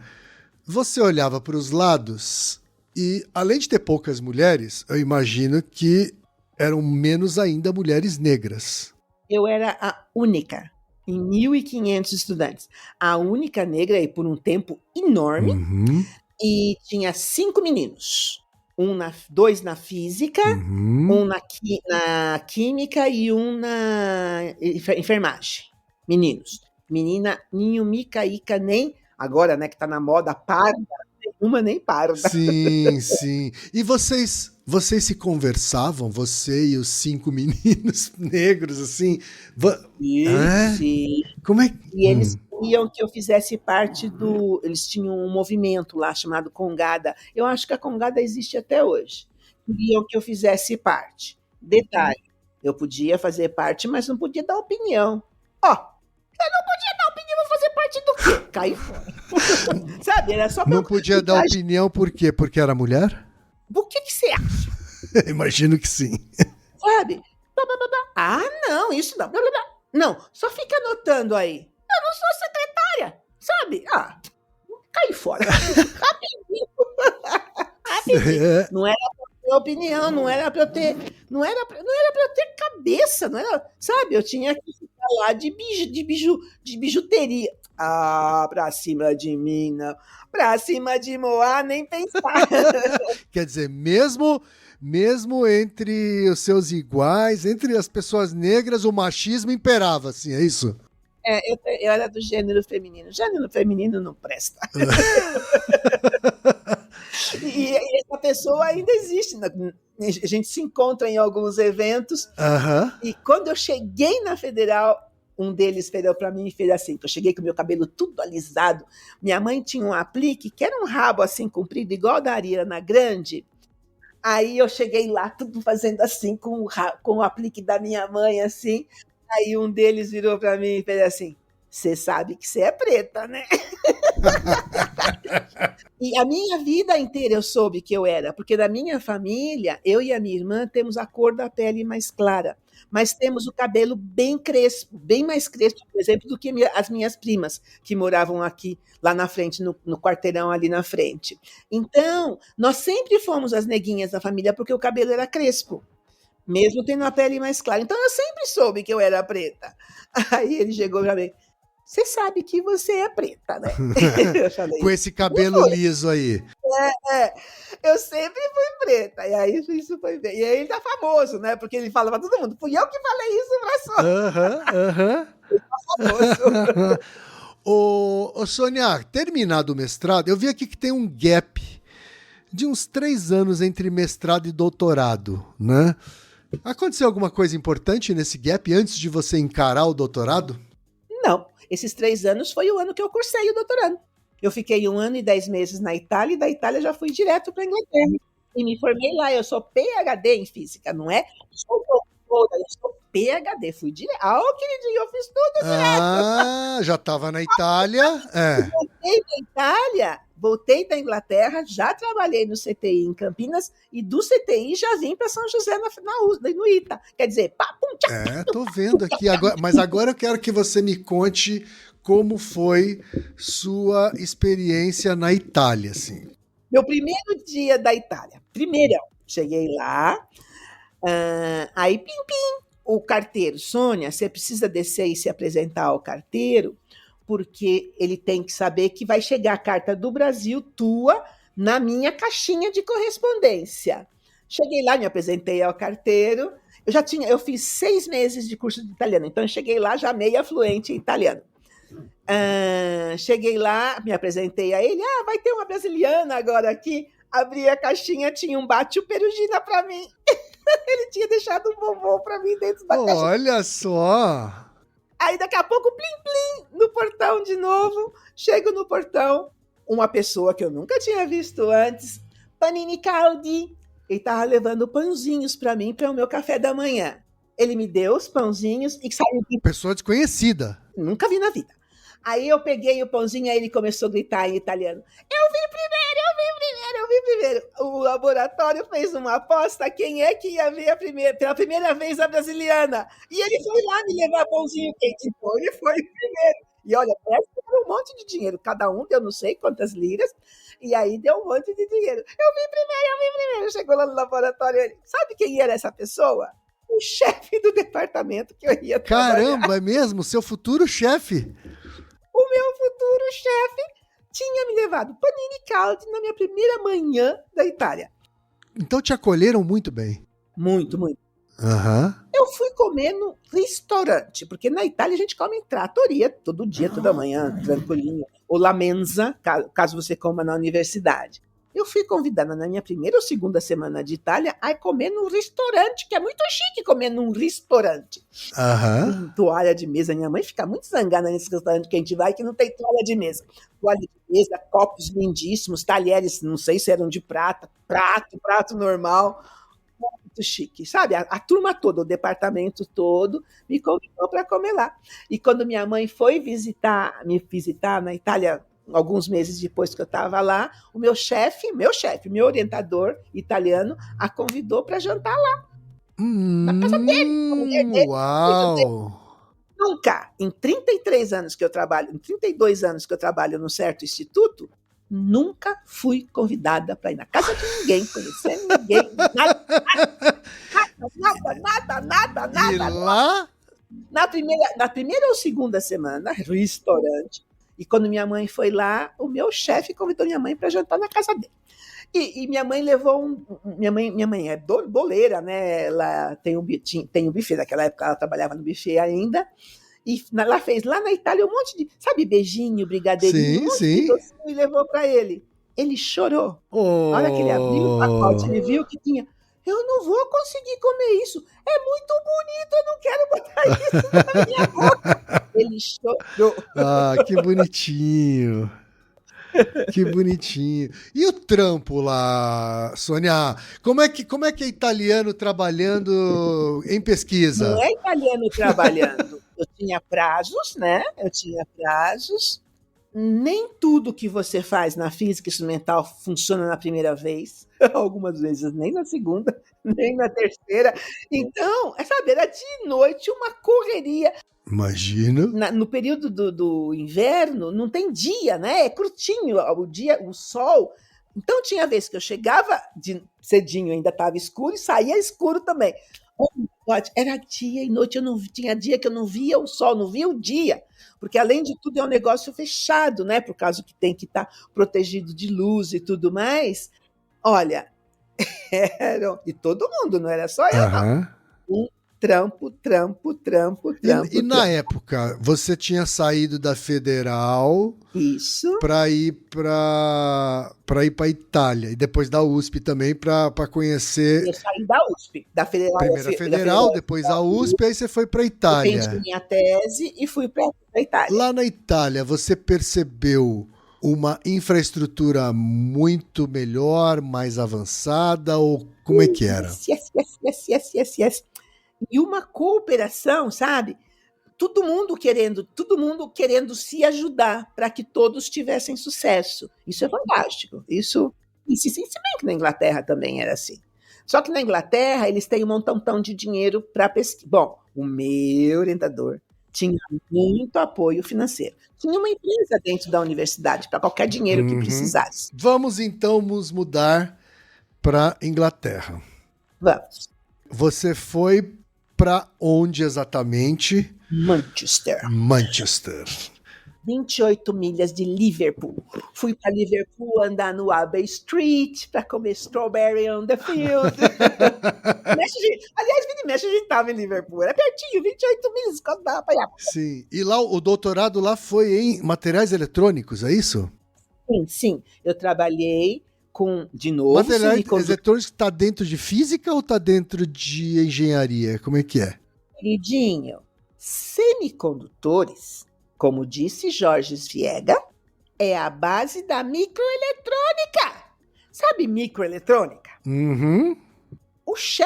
você olhava para os lados e, além de ter poucas mulheres, eu imagino que eram menos ainda mulheres negras. Eu era a única, em 1.500 estudantes, a única negra, e por um tempo enorme, e tinha 5 meninos. 2 na física, um na química e um na enfermagem. Meninos. Menina, ninho, mica, ica, nem, agora, né, que tá na moda, parda, nenhuma nem parda. Sim. E vocês se conversavam, você e os 5 meninos negros, assim? Sim. Como é? E eles queriam que eu fizesse parte eles tinham um movimento lá chamado Congada. Eu acho que a Congada existe até hoje. Queriam que eu fizesse parte. Detalhe, eu podia fazer parte, mas não podia dar opinião. Eu não podia dar opinião, vou fazer parte do quê? Caí fora. Sabe, era só... Não podia dar opinião por quê? Porque era mulher? O que você acha? Imagino que sim. Sabe? Não, isso não. Não, só fica anotando aí. Eu não sou secretária, sabe? Cai fora. Rapidinho. Não era pra ter opinião, não era pra eu ter cabeça, não era, sabe? Eu tinha que ficar lá de bijuteria. Ah, pra cima de mim, não. Pra cima de Moá, nem pensar. Quer dizer, mesmo entre os seus iguais, entre as pessoas negras, o machismo imperava, assim, é isso? Eu era do gênero feminino. Gênero feminino não presta. E essa pessoa ainda existe. A gente se encontra em alguns eventos. Aham. E quando eu cheguei na Federal, um deles virou para mim e fez assim, que eu cheguei com o meu cabelo tudo alisado. Minha mãe tinha um aplique, que era um rabo assim comprido, igual da Ariana Grande. Aí eu cheguei lá, tudo fazendo assim, com o aplique da minha mãe, assim. Aí um deles virou para mim e fez assim, você sabe que você é preta, né? E a minha vida inteira eu soube que eu era, porque da minha família, eu e a minha irmã temos a cor da pele mais clara, mas temos o cabelo bem crespo, bem mais crespo, por exemplo, do que as minhas primas, que moravam aqui, lá na frente, no quarteirão ali na frente. Então, nós sempre fomos as neguinhas da família, porque o cabelo era crespo, mesmo tendo a pele mais clara. Então, eu sempre soube que eu era preta. Aí ele chegou para mim, você sabe que você é preta, né? Eu falei, Com esse cabelo liso aí. eu sempre fui preta. E aí isso foi bem. E aí ele tá famoso, né? Porque ele fala pra todo mundo, fui eu que falei isso pra Sônia. Aham. Ele tá famoso. Ô, Sônia, terminado o mestrado, eu vi aqui que tem um gap de uns 3 anos entre mestrado e doutorado, né? Aconteceu alguma coisa importante nesse gap antes de você encarar o doutorado? Não, esses 3 anos foi o ano que eu cursei o doutorado. Eu fiquei 1 ano e 10 meses na Itália, e da Itália já fui direto para a Inglaterra. E me formei lá, eu sou PhD em física, não é? Sou doutora, eu sou PhD, fui direto. Ah, queridinho, eu fiz tudo direto. Ah, já estava na Itália. Voltei da Itália, voltei da Inglaterra, já trabalhei no CTI em Campinas, e do CTI já vim para São José no ITA. Quer dizer, papum, tchá. Tô vendo aqui agora, mas agora eu quero que você me conte como foi sua experiência na Itália, assim. Meu primeiro dia da Itália. Primeirão, cheguei lá, aí pim, o carteiro, Sônia, você precisa descer e se apresentar ao carteiro, porque ele tem que saber que vai chegar a carta do Brasil tua na minha caixinha de correspondência. Cheguei lá, me apresentei ao carteiro, eu fiz 6 meses de curso de italiano, então eu cheguei lá já meia fluente em italiano. Cheguei lá, me apresentei a ele, vai ter uma brasiliana agora aqui, abri a caixinha, tinha um bate perugina para mim. Ele tinha deixado um bombom para mim dentro da caixa. Olha só! Aí daqui a pouco, plim, no portão de novo, chego no portão, uma pessoa que eu nunca tinha visto antes, Panini Caldi, ele estava levando pãozinhos para mim, para o meu café da manhã. Ele me deu os pãozinhos e saiu. Pessoa desconhecida. Nunca vi na vida. Aí eu peguei o pãozinho, aí ele começou a gritar em italiano, eu vim primeiro. O laboratório fez uma aposta, quem é que ia ver pela primeira vez a brasiliana? E ele foi lá me levar pãozinho quente, então ele foi primeiro. E olha, parece que era um monte de dinheiro, cada um deu não sei quantas liras, e aí deu um monte de dinheiro. Eu vim primeiro. Chegou lá no laboratório, ele, sabe quem era essa pessoa? O chefe do departamento que eu ia trabalhar. Caramba, é mesmo? Seu futuro chefe? O meu futuro chefe tinha me levado Panini Caldi na minha primeira manhã da Itália. Então te acolheram muito bem. Muito. Aham. Eu fui comer no restaurante, porque na Itália a gente come em trattoria todo dia, toda manhã, tranquilinho. Ou la mensa, caso você coma na universidade. Eu fui convidada na minha primeira ou segunda semana de Itália a comer num restaurante, que é muito chique comer num restaurante. Aham. Toalha de mesa. Minha mãe fica muito zangada nesse restaurante que a gente vai, que não tem toalha de mesa. Toalha de mesa, copos lindíssimos, talheres, não sei se eram de prata, prato normal. Muito chique, sabe? A turma toda, o departamento todo, me convidou para comer lá. E quando minha mãe foi me visitar na Itália, alguns meses depois que eu estava lá, o meu orientador italiano, a convidou para jantar lá. Na casa dele, com a mulher dele. Uau! Nunca, em 32 anos que eu trabalho num certo instituto, nunca fui convidada para ir na casa de ninguém, conhecer ninguém, nada. E lá? Na primeira ou segunda semana, restaurante, E quando minha mãe foi lá, o meu chefe convidou minha mãe para jantar na casa dele. E minha mãe levou minha mãe é boleira, né? Ela tem um buffet, naquela época ela trabalhava no buffet ainda. E ela fez lá na Itália um monte de, sabe, beijinho, brigadeirinho, um monte de docinho e levou para ele. Ele chorou. Oh. A hora que ele abriu o pacote, ele viu que tinha. Eu não vou conseguir comer isso. É muito bonito, eu não quero botar isso na minha boca. Ele chorou. Ah, que bonitinho. Que bonitinho. E o trampo lá, Sônia? Como é que é italiano trabalhando em pesquisa? Não é italiano trabalhando. Eu tinha prazos, né? Nem tudo que você faz na física instrumental funciona na primeira vez. Algumas vezes nem na segunda, nem na terceira. Então, sabe, era de noite uma correria. Imagino. No período do inverno, não tem dia, né? É curtinho o dia, o sol. Então, tinha vez que eu chegava cedinho, ainda estava escuro, e saía escuro também. Era dia e noite, tinha dia que eu não via o sol, não via o dia. Porque, além de tudo, é um negócio fechado, né? Por causa que tem que estar protegido de luz e tudo mais. Olha, e todo mundo, não era só eu, não. Trampo. E na época, você tinha saído da Federal para ir para Itália, e depois da USP também para conhecer. Eu saí da USP, da Federal. Primeiro a Federal, depois a USP, aí você foi para Itália. Eu fiz minha tese e fui para a Itália. Lá na Itália, você percebeu uma infraestrutura muito melhor, mais avançada, ou como é que era? Yes. E uma cooperação, sabe? Todo mundo querendo se ajudar para que todos tivessem sucesso. Isso é fantástico. Isso, se bem que na Inglaterra também era assim. Só que na Inglaterra eles têm um montão de dinheiro para pesquisa. Bom, o meu orientador tinha muito apoio financeiro. Tinha uma empresa dentro da universidade para qualquer dinheiro que precisasse. Vamos então nos mudar para Inglaterra. Vamos. Você foi para onde exatamente? Manchester. 28 milhas de Liverpool. Fui para Liverpool andar no Abbey Street para comer strawberry on the field. Aliás, vira e mexe, a gente estava em Liverpool. Era pertinho, 28 milhas, quase dava para ir. Sim. E lá, o doutorado lá foi em materiais eletrônicos, é isso? Sim. Eu trabalhei com, de novo... Materiais eletrônicos está dentro de física ou está dentro de engenharia? Como é que é? Queridinho, semicondutores, como disse Georges Viega, é a base da microeletrônica. Sabe microeletrônica?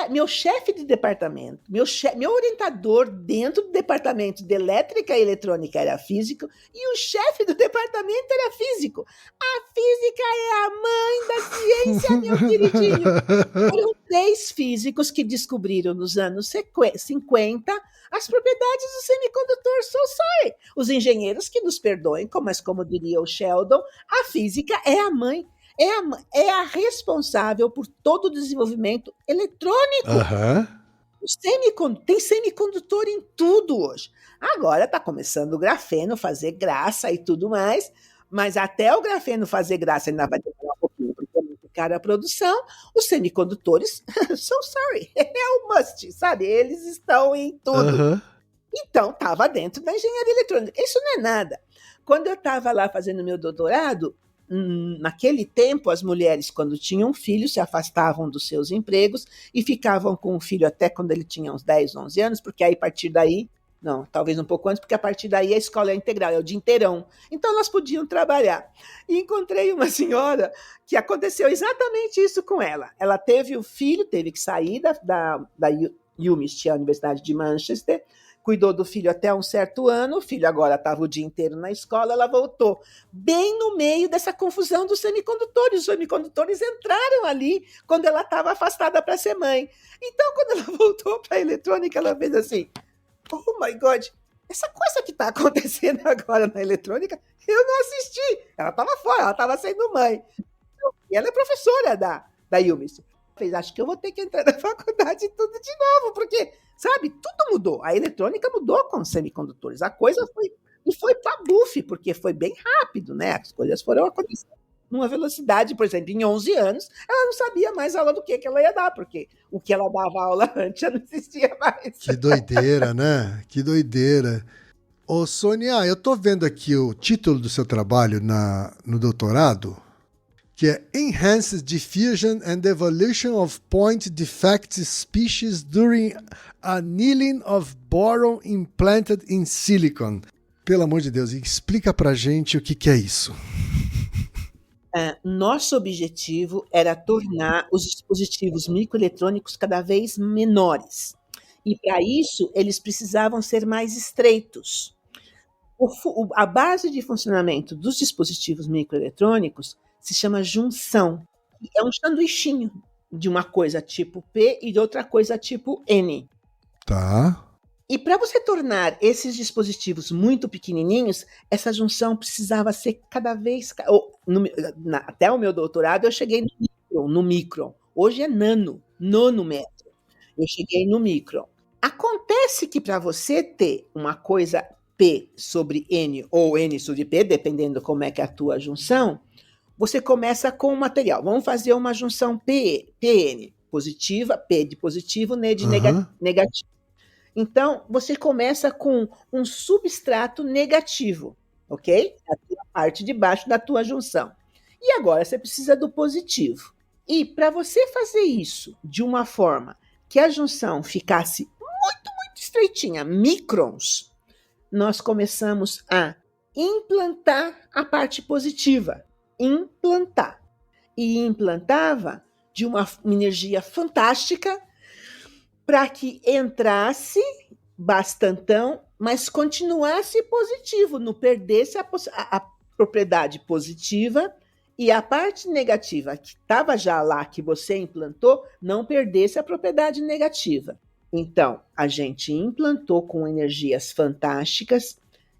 Meu chefe de departamento, meu orientador dentro do departamento de elétrica e eletrônica era físico e o chefe do departamento era físico. A física é a mãe da ciência, meu queridinho. Foram 3 físicos que descobriram nos anos 50 as propriedades do semicondutor. So sorry. Os engenheiros que nos perdoem, mas como diria o Sheldon, a física é a mãe. É a responsável por todo o desenvolvimento eletrônico. Tem semicondutor em tudo hoje. Agora está começando o grafeno fazer graça e tudo mais, mas até o grafeno fazer graça ainda vai demorar um pouquinho, porque é muito cara a produção. Os semicondutores, so sorry, é o must, sabe? Eles estão em tudo. Então, estava dentro da engenharia eletrônica. Isso não é nada. Quando eu estava lá fazendo meu doutorado, naquele tempo, as mulheres, quando tinham filho, se afastavam dos seus empregos e ficavam com o filho até quando ele tinha uns 10, 11 anos, porque aí, a partir daí, não, talvez um pouco antes, porque a partir daí a escola é integral, é o dia inteirão. Então, elas podiam trabalhar. E encontrei uma senhora que aconteceu exatamente isso com ela. Ela teve o filho, teve que sair da UMIST, a Universidade de Manchester, cuidou do filho até um certo ano, o filho agora estava o dia inteiro na escola, ela voltou bem no meio dessa confusão dos semicondutores. Os semicondutores entraram ali quando ela estava afastada para ser mãe. Então, quando ela voltou para a eletrônica, ela fez assim, oh my God, essa coisa que está acontecendo agora na eletrônica, eu não assisti. Ela estava fora, ela estava sendo mãe. E ela é professora da UMIS. Acho que eu vou ter que entrar na faculdade tudo de novo, porque, sabe, tudo mudou. A eletrônica mudou com os semicondutores. A coisa foi E foi pabuf, porque foi bem rápido, né? As coisas foram acontecendo numa velocidade, por exemplo, em 11 anos, ela não sabia mais aula do que ela ia dar, porque o que ela dava aula antes já não existia mais. Que doideira, né? Que doideira. Ô, Sônia, eu tô vendo aqui o título do seu trabalho no doutorado, que é Enhanced Diffusion and Evolution of Point Defect Species During Annealing of Boron Implanted in Silicon. Pelo amor de Deus, explica pra gente o que é isso. Nosso objetivo era tornar os dispositivos microeletrônicos cada vez menores. E para isso, eles precisavam ser mais estreitos. A base de funcionamento dos dispositivos microeletrônicos se chama junção. É um sanduichinho de uma coisa tipo P e de outra coisa tipo N. Tá. E para você tornar esses dispositivos muito pequenininhos, essa junção precisava ser cada vez... Até o meu doutorado eu cheguei no micron. Hoje é nanômetro. Eu cheguei no micron. Acontece que para você ter uma coisa P sobre N ou N sobre P, dependendo como é que é a tua junção, você começa com o material. Vamos fazer uma junção PN, positiva, P de positivo, N de negativo. Então, você começa com um substrato negativo, ok? A parte de baixo da tua junção. E agora você precisa do positivo. E para você fazer isso de uma forma que a junção ficasse muito estreitinha, microns, nós começamos a implantar a parte positiva. Implantar. E implantava de uma energia fantástica para que entrasse bastantão, mas continuasse positivo, não perdesse a propriedade positiva e a parte negativa que estava já lá, que você implantou, não perdesse a propriedade negativa. Então, a gente implantou com energias fantásticas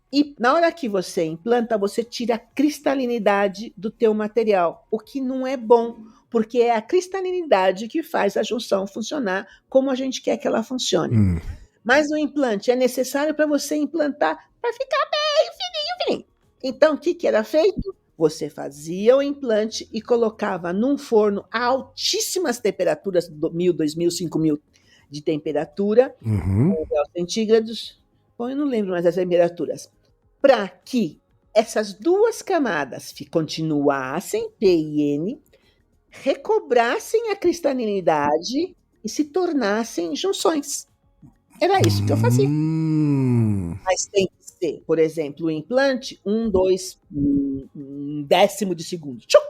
e na hora que você implanta, você tira a cristalinidade do teu material, o que não é bom, porque é a cristalinidade que faz a junção funcionar como a gente quer que ela funcione. Mas o implante é necessário para você implantar para ficar bem fininho. Então, o que era feito? Você fazia o implante e colocava num forno a altíssimas temperaturas, 1.000, 2.000, 5.000 de temperatura, graus centígrados, bom, eu não lembro mais as temperaturas, para que essas duas camadas continuassem, P e N, recobrassem a cristalinidade e se tornassem junções. Era isso que eu fazia. Mas tem que ser, por exemplo, o implante, 1 décimo de segundo. Tchuc!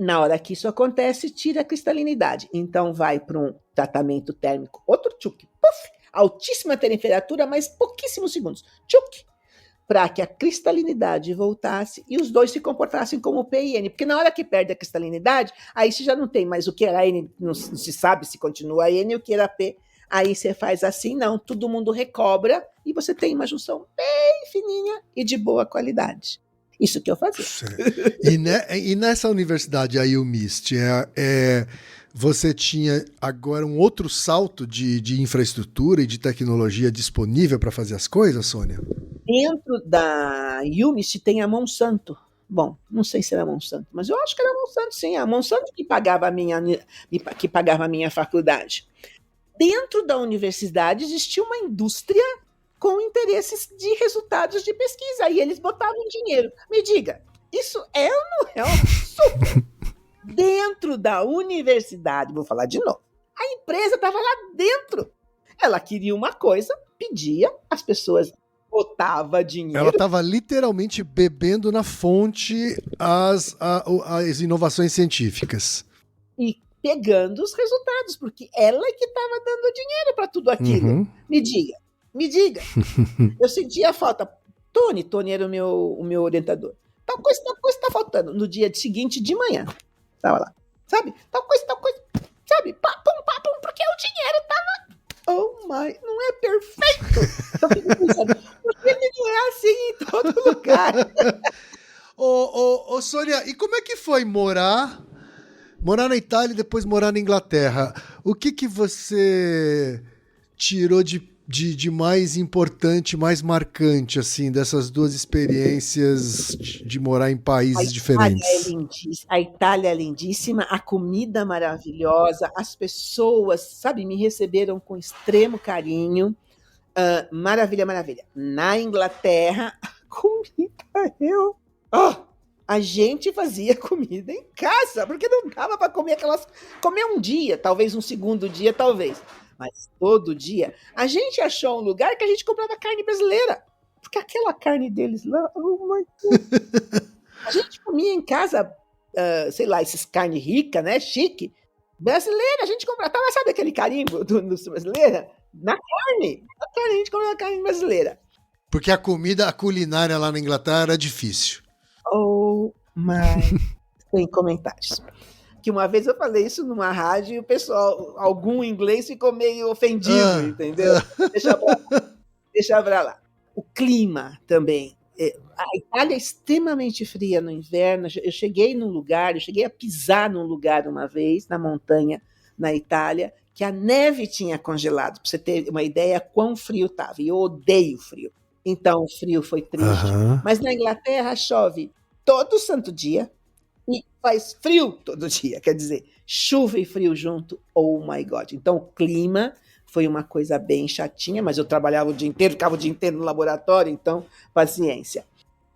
Na hora que isso acontece, tira a cristalinidade. Então vai para um tratamento térmico, outro tchuc, puff, altíssima temperatura, mas pouquíssimos segundos. Tchuc! Para que a cristalinidade voltasse e os dois se comportassem como P e N. Porque na hora que perde a cristalinidade, aí você já não tem mais o que era N, não se sabe se continua N e o que era P. Aí você faz assim, não, todo mundo recobra e você tem uma junção bem fininha e de boa qualidade. Isso que eu fazia. E nessa universidade aí, o MIST, você tinha agora um outro salto de infraestrutura e de tecnologia disponível para fazer as coisas, Sônia? Dentro da UMIST tem a Monsanto. Bom, não sei se era a Monsanto, mas eu acho que era a Monsanto, sim. A Monsanto que pagava a minha faculdade. Dentro da universidade existia uma indústria com interesses de resultados de pesquisa, e eles botavam dinheiro. Me diga, isso é ou não é um absurdo? Dentro da universidade, vou falar de novo, a empresa estava lá dentro. Ela queria uma coisa, pedia, as pessoas botavam dinheiro. Ela estava literalmente bebendo na fonte as inovações científicas. E pegando os resultados, porque ela que estava dando dinheiro para tudo aquilo. Me diga. Eu sentia a falta. Tony era o meu orientador. Tal coisa está faltando. No dia seguinte, de manhã, estava lá. Sabe? Tal coisa. Sabe? Pum, porque o dinheiro estava... Oh my, não é perfeito? Eu fico pensando, porque ele não é assim em todo lugar. Ô, Sônia, e como é que foi morar na Itália e depois morar na Inglaterra? O que você tirou de de mais importante, mais marcante, assim, dessas duas experiências de morar em países diferentes? A Itália é lindíssima, a comida maravilhosa, as pessoas, sabe, me receberam com extremo carinho. Maravilha, maravilha. Na Inglaterra, a comida a gente fazia comida em casa, porque não dava para comer comer um dia, talvez um segundo dia, talvez. Mas todo dia. A gente achou um lugar que a gente comprava carne brasileira. Porque aquela carne deles lá, oh my God. A gente comia em casa, sei lá, esses carne rica, né? Chique. Brasileira, a gente comprava. Sabe aquele carimbo do brasileira? Na carne. A gente comprava carne brasileira. Porque a culinária lá na Inglaterra era difícil. Oh my. Sem comentários. Que uma vez eu falei isso numa rádio e o pessoal, algum inglês, ficou meio ofendido, entendeu? Deixa pra lá. O clima também. A Itália é extremamente fria no inverno. Eu cheguei a pisar num lugar uma vez, na montanha, na Itália, que a neve tinha congelado, para você ter uma ideia quão frio estava. E eu odeio frio. Então o frio foi triste. Mas na Inglaterra chove todo santo dia e faz frio todo dia. Quer dizer, chuva e frio junto. Oh my God. Então o clima foi uma coisa bem chatinha, mas eu trabalhava o dia inteiro, ficava o dia inteiro no laboratório, então paciência.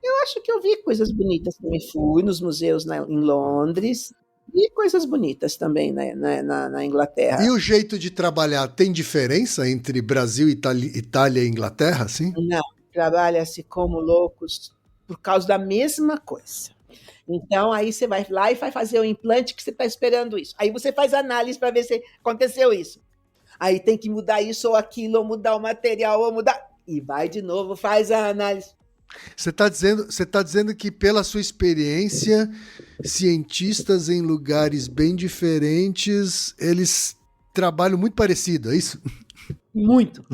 Eu acho que eu vi coisas bonitas também. Fui nos museus em Londres. E coisas bonitas também na Inglaterra. E o jeito de trabalhar tem diferença entre Brasil, Itália e Inglaterra, sim? Não, trabalha-se como loucos por causa da mesma coisa. Então, aí você vai lá e vai fazer o implante que você está esperando isso. Aí você faz análise para ver se aconteceu isso. Aí tem que mudar isso ou aquilo, ou mudar o material, ou mudar... E vai de novo, faz a análise. Você está dizendo que, pela sua experiência, cientistas em lugares bem diferentes, eles trabalham muito parecido, é isso? Muito.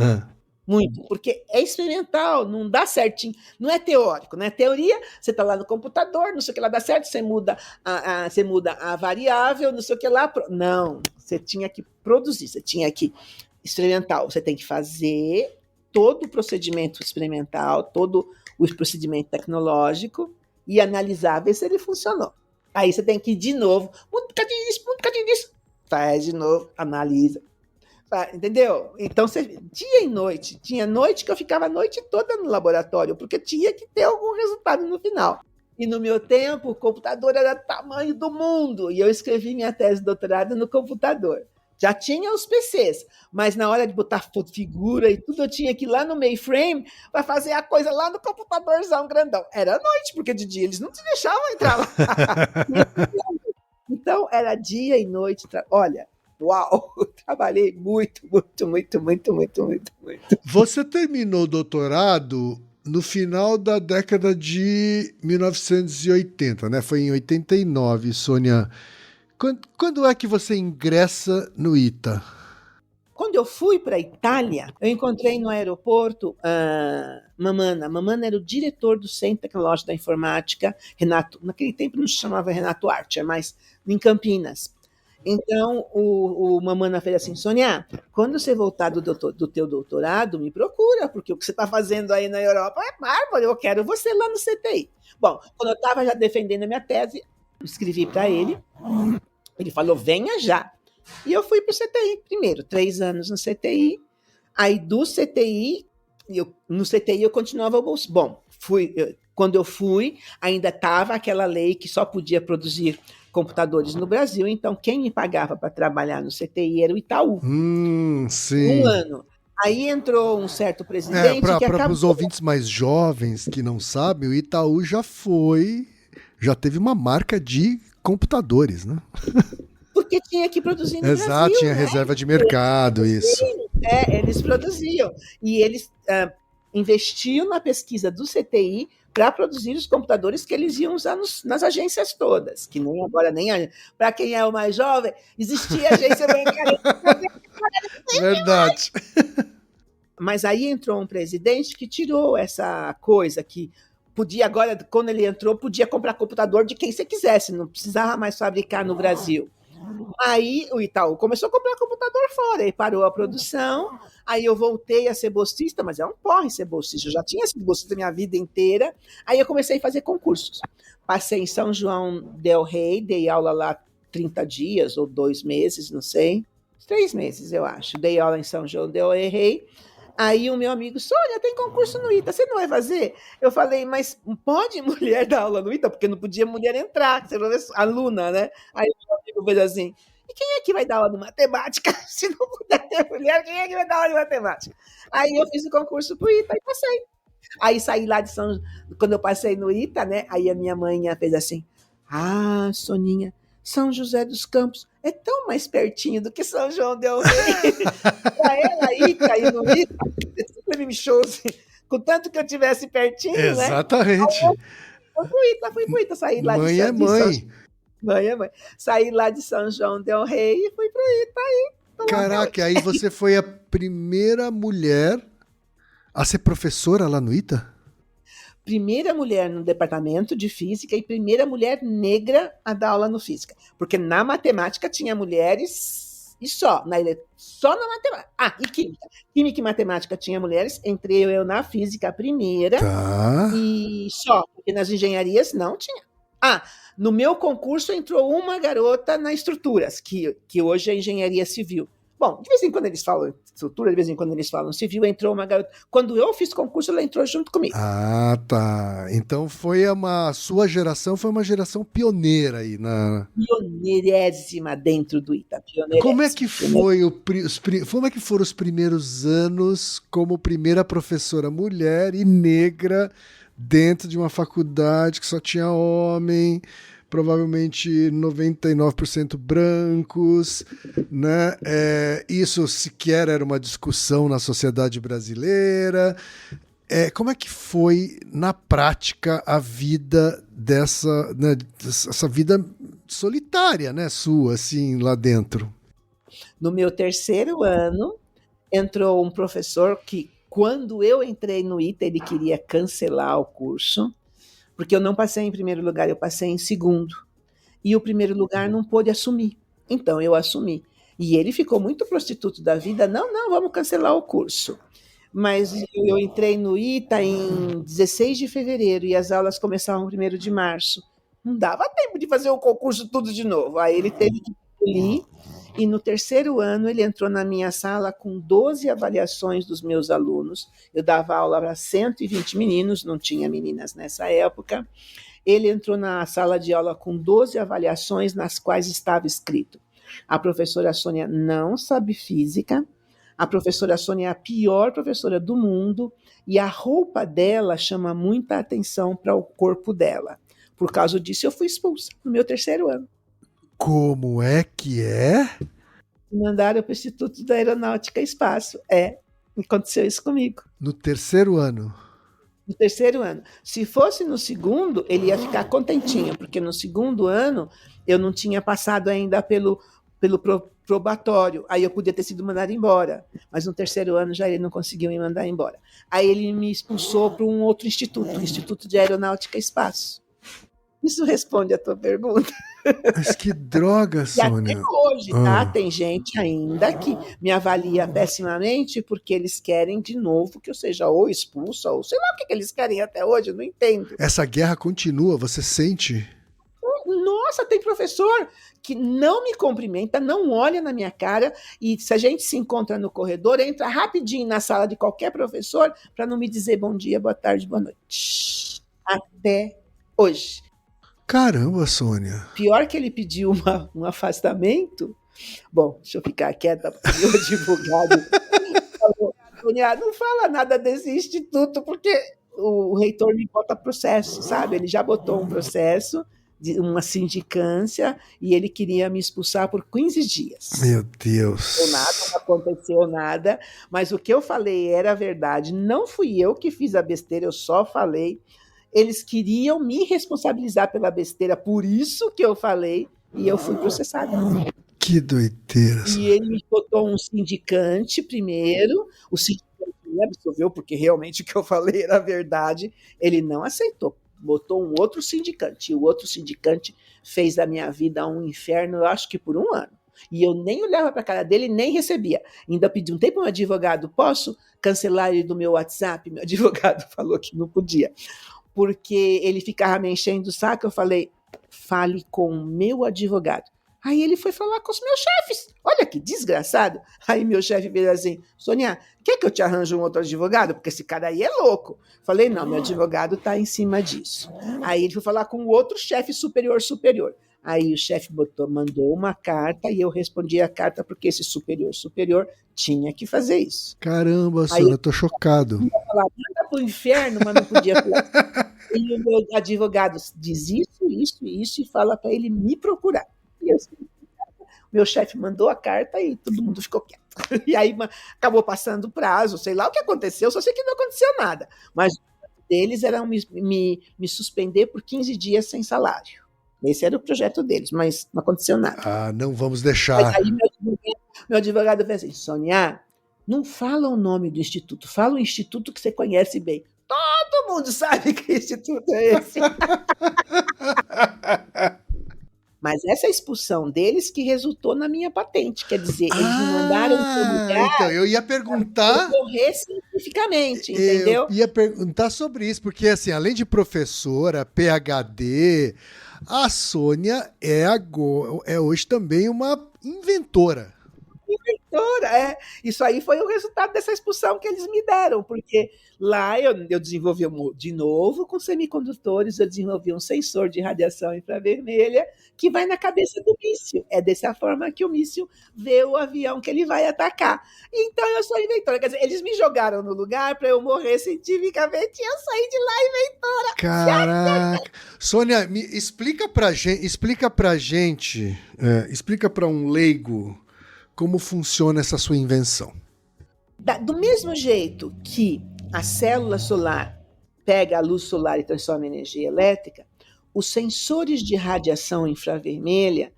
Muito, porque é experimental, não dá certinho, não é teórico, né? Teoria, você está lá no computador, não sei o que lá dá certo, você muda a variável, não sei o que lá. Não, você tinha que produzir, você tinha que experimental, você tem que fazer todo o procedimento experimental, todo o procedimento tecnológico e analisar, ver se ele funcionou. Aí você tem que ir de novo, um bocadinho disso, faz de novo, analisa. Entendeu? Então, dia e noite. Tinha noite que eu ficava a noite toda no laboratório, porque tinha que ter algum resultado no final. E no meu tempo, o computador era do tamanho do mundo. E eu escrevi minha tese de doutorado no computador. Já tinha os PCs, mas na hora de botar figura e tudo, eu tinha que ir lá no mainframe para fazer a coisa lá no computadorzão grandão. Era noite, porque de dia eles não te deixavam entrar lá. Então, era dia e noite. Olha, uau, trabalhei muito. Você terminou o doutorado no final da década de 1980, né? Foi em 89, Sônia. Quando é que você ingressa no ITA? Quando eu fui para a Itália, eu encontrei no aeroporto Mamana. Mamana era o diretor do Centro Tecnológico da Informática, Renato. Naquele tempo não se chamava Renato Archer, mas em Campinas. Então, o Mamana fez assim: Sônia, quando você voltar do teu doutorado, me procura, porque o que você está fazendo aí na Europa é bárbaro, eu quero você lá no CTI. Bom, quando eu estava já defendendo a minha tese, escrevi para ele, ele falou, venha já. E eu fui para o CTI primeiro, 3 anos no CTI, aí do CTI, no CTI eu continuava o bolso. Bom, quando eu fui, ainda estava aquela lei que só podia produzir computadores no Brasil, então quem me pagava para trabalhar no CTI era o Itaú. Sim. 1 ano. Aí entrou um certo presidente que acabou... Para os ouvintes mais jovens que não sabem, o Itaú já teve uma marca de computadores, né? Porque tinha que produzir no Brasil. Exato, tinha reserva de mercado, isso. Eles produziam. E eles investiam na pesquisa do CTI para produzir os computadores que eles iam usar nas agências todas. Que nem agora, para quem é o mais jovem, existia agência bancária. Verdade. Mas aí entrou um presidente que tirou essa coisa que podia agora, quando ele entrou, podia comprar computador de quem você quisesse, não precisava mais fabricar no Brasil. Aí o Itaú começou a comprar computador fora, aí parou a produção, aí eu voltei a ser bolsista, mas é um porre ser bolsista, eu já tinha sido bolsista a minha vida inteira, aí eu comecei a fazer concursos. Passei em São João del Rei, dei aula lá 30 dias ou 2 meses, não sei, 3 meses eu acho, dei aula em São João del Rei. Aí o meu amigo, Sônia, tem concurso no ITA, você não vai fazer? Eu falei, mas pode mulher dar aula no ITA? Porque não podia mulher entrar, você não é aluna, né? Aí o meu amigo fez assim, e quem é que vai dar aula de matemática? Se não puder ter mulher, quem é que vai dar aula de matemática? Aí eu fiz o concurso pro ITA e passei. Aí saí lá de São... Quando eu passei no ITA, né? Aí a minha mãe fez assim, Soninha, São José dos Campos é tão mais pertinho do que São João del Rei. Para ela ir cair no ITA, sempre me shows, contanto que eu tivesse pertinho, Exatamente. Né? Fui pro ITA, saí lá mãe é mãe. Mãe é mãe. Saí lá de São João del Rei e fui pro ITA aí. Caraca, aí você foi a primeira mulher a ser professora lá no ITA? Primeira mulher no departamento de física e primeira mulher negra a dar aula no física. Porque na matemática tinha mulheres e só na matemática. E química. Química e matemática tinha mulheres, entrei eu na física primeira. Tá. E só, porque nas engenharias não tinha. No meu concurso entrou uma garota na estruturas, que hoje é engenharia civil. Bom, de vez em quando eles falam estrutura, de vez em quando eles falam civil, entrou uma garota. Quando eu fiz concurso, ela entrou junto comigo. Tá. Então sua geração foi uma geração pioneira aí Pioneirésima dentro do ITA. Como é que como é que foram os primeiros anos como primeira professora mulher e negra dentro de uma faculdade que só tinha homem, provavelmente 99% brancos, né? Isso sequer era uma discussão na sociedade brasileira. Como é que foi, na prática, a vida essa vida solitária, né, sua, assim, lá dentro? No meu terceiro ano, entrou um professor que, quando eu entrei no ITA, ele queria cancelar o curso, porque eu não passei em primeiro lugar, eu passei em segundo. E o primeiro lugar não pôde assumir. Então, eu assumi. E ele ficou muito prostituto da vida. Não, vamos cancelar o curso. Mas eu entrei no ITA em 16 de fevereiro e as aulas começavam 1º de março. Não dava tempo de fazer o concurso tudo de novo. Aí ele teve que polir. E no terceiro ano ele entrou na minha sala com 12 avaliações dos meus alunos. Eu dava aula para 120 meninos, não tinha meninas nessa época. Ele entrou na sala de aula com 12 avaliações, nas quais estava escrito: a professora Sônia não sabe física, a professora Sônia é a pior professora do mundo e a roupa dela chama muita atenção para o corpo dela. Por causa disso, eu fui expulsa no meu terceiro ano. Como é que é? Mandaram para o Instituto da Aeronáutica e Espaço. Aconteceu isso comigo. No terceiro ano? No terceiro ano. Se fosse no segundo, ele ia ficar contentinho, porque no segundo ano eu não tinha passado ainda pelo probatório. Aí eu podia ter sido mandado embora. Mas no terceiro ano já ele não conseguiu me mandar embora. Aí ele me expulsou para um outro instituto, o Instituto de Aeronáutica e Espaço. Isso responde a tua pergunta. Mas que droga, Sônia. E até hoje, tá? Tem gente ainda que me avalia pessimamente porque eles querem de novo que eu seja ou expulsa ou sei lá o que eles querem até hoje, eu não entendo. Essa guerra continua, você sente? Nossa, tem professor que não me cumprimenta, não olha na minha cara e se a gente se encontra no corredor, entra rapidinho na sala de qualquer professor para não me dizer bom dia, boa tarde, boa noite. Até hoje. Caramba, Sônia. Pior que ele pediu um afastamento. Bom, deixa eu ficar quieta, porque o advogado falou: Sônia, não fala nada desse instituto, porque o reitor me bota processo, sabe? Ele já botou um processo de uma sindicância e ele queria me expulsar por 15 dias. Meu Deus. Não aconteceu nada, mas o que eu falei era verdade. Não fui eu que fiz a besteira, eu só falei. Eles queriam me responsabilizar pela besteira, por isso que eu falei, e eu fui processada. Que doideira. E ele me botou um sindicante primeiro, o sindicante me absolveu, porque realmente o que eu falei era verdade, ele não aceitou. botou um outro sindicante, e o outro sindicante fez da minha vida um inferno, eu acho que por 1 ano. E eu nem olhava para a cara dele, nem recebia. Ainda pedi um tempo para um advogado, posso cancelar ele do meu WhatsApp? Meu advogado falou que não podia, porque ele ficava me enchendo o saco. Eu falei, fale com o meu advogado. Aí ele foi falar com os meus chefes. Olha que desgraçado. Aí meu chefe veio assim, Sônia, quer que eu te arranje um outro advogado? Porque esse cara aí é louco. Falei, não, meu advogado está em cima disso. Aí ele foi falar com o outro chefe superior. Aí o chefe mandou uma carta e eu respondi a carta porque esse superior tinha que fazer isso. Caramba, Sônia, eu tô chocado. Eu falar, manda pro inferno, mas não podia falar. E o meu advogado diz isso e fala para ele me procurar. E eu, meu chefe mandou a carta e todo mundo ficou quieto. E aí acabou passando o prazo, sei lá o que aconteceu, só sei que não aconteceu nada. Mas o deles era me suspender por 15 dias sem salário. Esse era o projeto deles, mas não aconteceu nada. Ah, não vamos deixar. Mas aí meu advogado fez assim, Sônia, não fala o nome do instituto, fala o instituto que você conhece bem. Todo mundo sabe que instituto é esse. Mas essa expulsão deles que resultou na minha patente, quer dizer, eles me mandaram para o lugar. Então, eu ia perguntar. Morrer cientificamente, entendeu? Eu ia perguntar sobre isso, porque assim, além de professora, PhD, a Sônia é hoje também uma inventora. Isso aí foi o resultado dessa expulsão que eles me deram, porque lá eu desenvolvi de novo com semicondutores, eu desenvolvi um sensor de radiação infravermelha que vai na cabeça do míssil. É dessa forma que o míssil vê o avião que ele vai atacar. Então eu sou inventora, quer dizer, eles me jogaram no lugar para eu morrer cientificamente e eu saí de lá inventora. Caraca! Sônia, explica pra gente, explica para um leigo como funciona essa sua invenção. Do mesmo jeito que a célula solar pega a luz solar e transforma em energia elétrica, os sensores de radiação infravermelha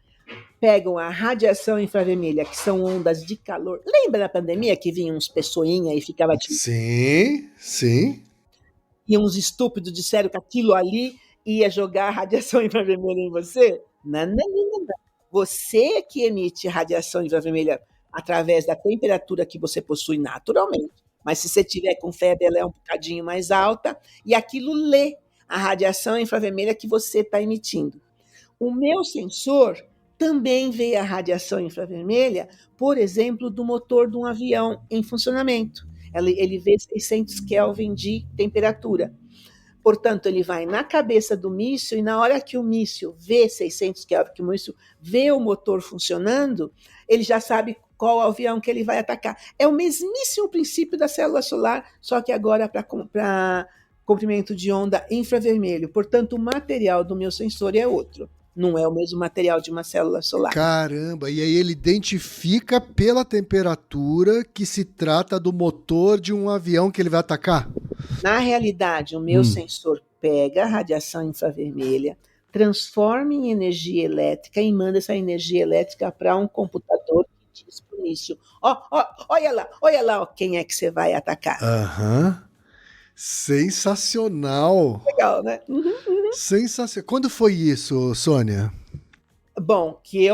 pegam a radiação infravermelha, que são ondas de calor. Lembra da pandemia que vinham uns pessoinha e ficava tipo... Sim. E uns estúpidos disseram que aquilo ali ia jogar radiação infravermelha em você? Não. Você que emite radiação infravermelha através da temperatura que você possui naturalmente. Mas se você tiver com febre, ela é um bocadinho mais alta e aquilo lê a radiação infravermelha que você está emitindo. O meu sensor também vê a radiação infravermelha, por exemplo, do motor de um avião em funcionamento. Ele vê 600 Kelvin de temperatura. Portanto, ele vai na cabeça do míssil e na hora que o míssil vê 600 Kelvin, que o míssil vê o motor funcionando, ele já sabe qual avião que ele vai atacar. É o mesmíssimo princípio da célula solar, só que agora para comprimento de onda infravermelho. Portanto, o material do meu sensor é outro. Não é o mesmo material de uma célula solar. Caramba, e aí ele identifica pela temperatura que se trata do motor de um avião que ele vai atacar? Na realidade, o meu sensor pega a radiação infravermelha, transforma em energia elétrica e manda essa energia elétrica para um computador que diz para o míssil, olha lá quem é que você vai atacar. Sensacional. Legal, né? Sensacional. Quando foi isso, Sônia? Bom, que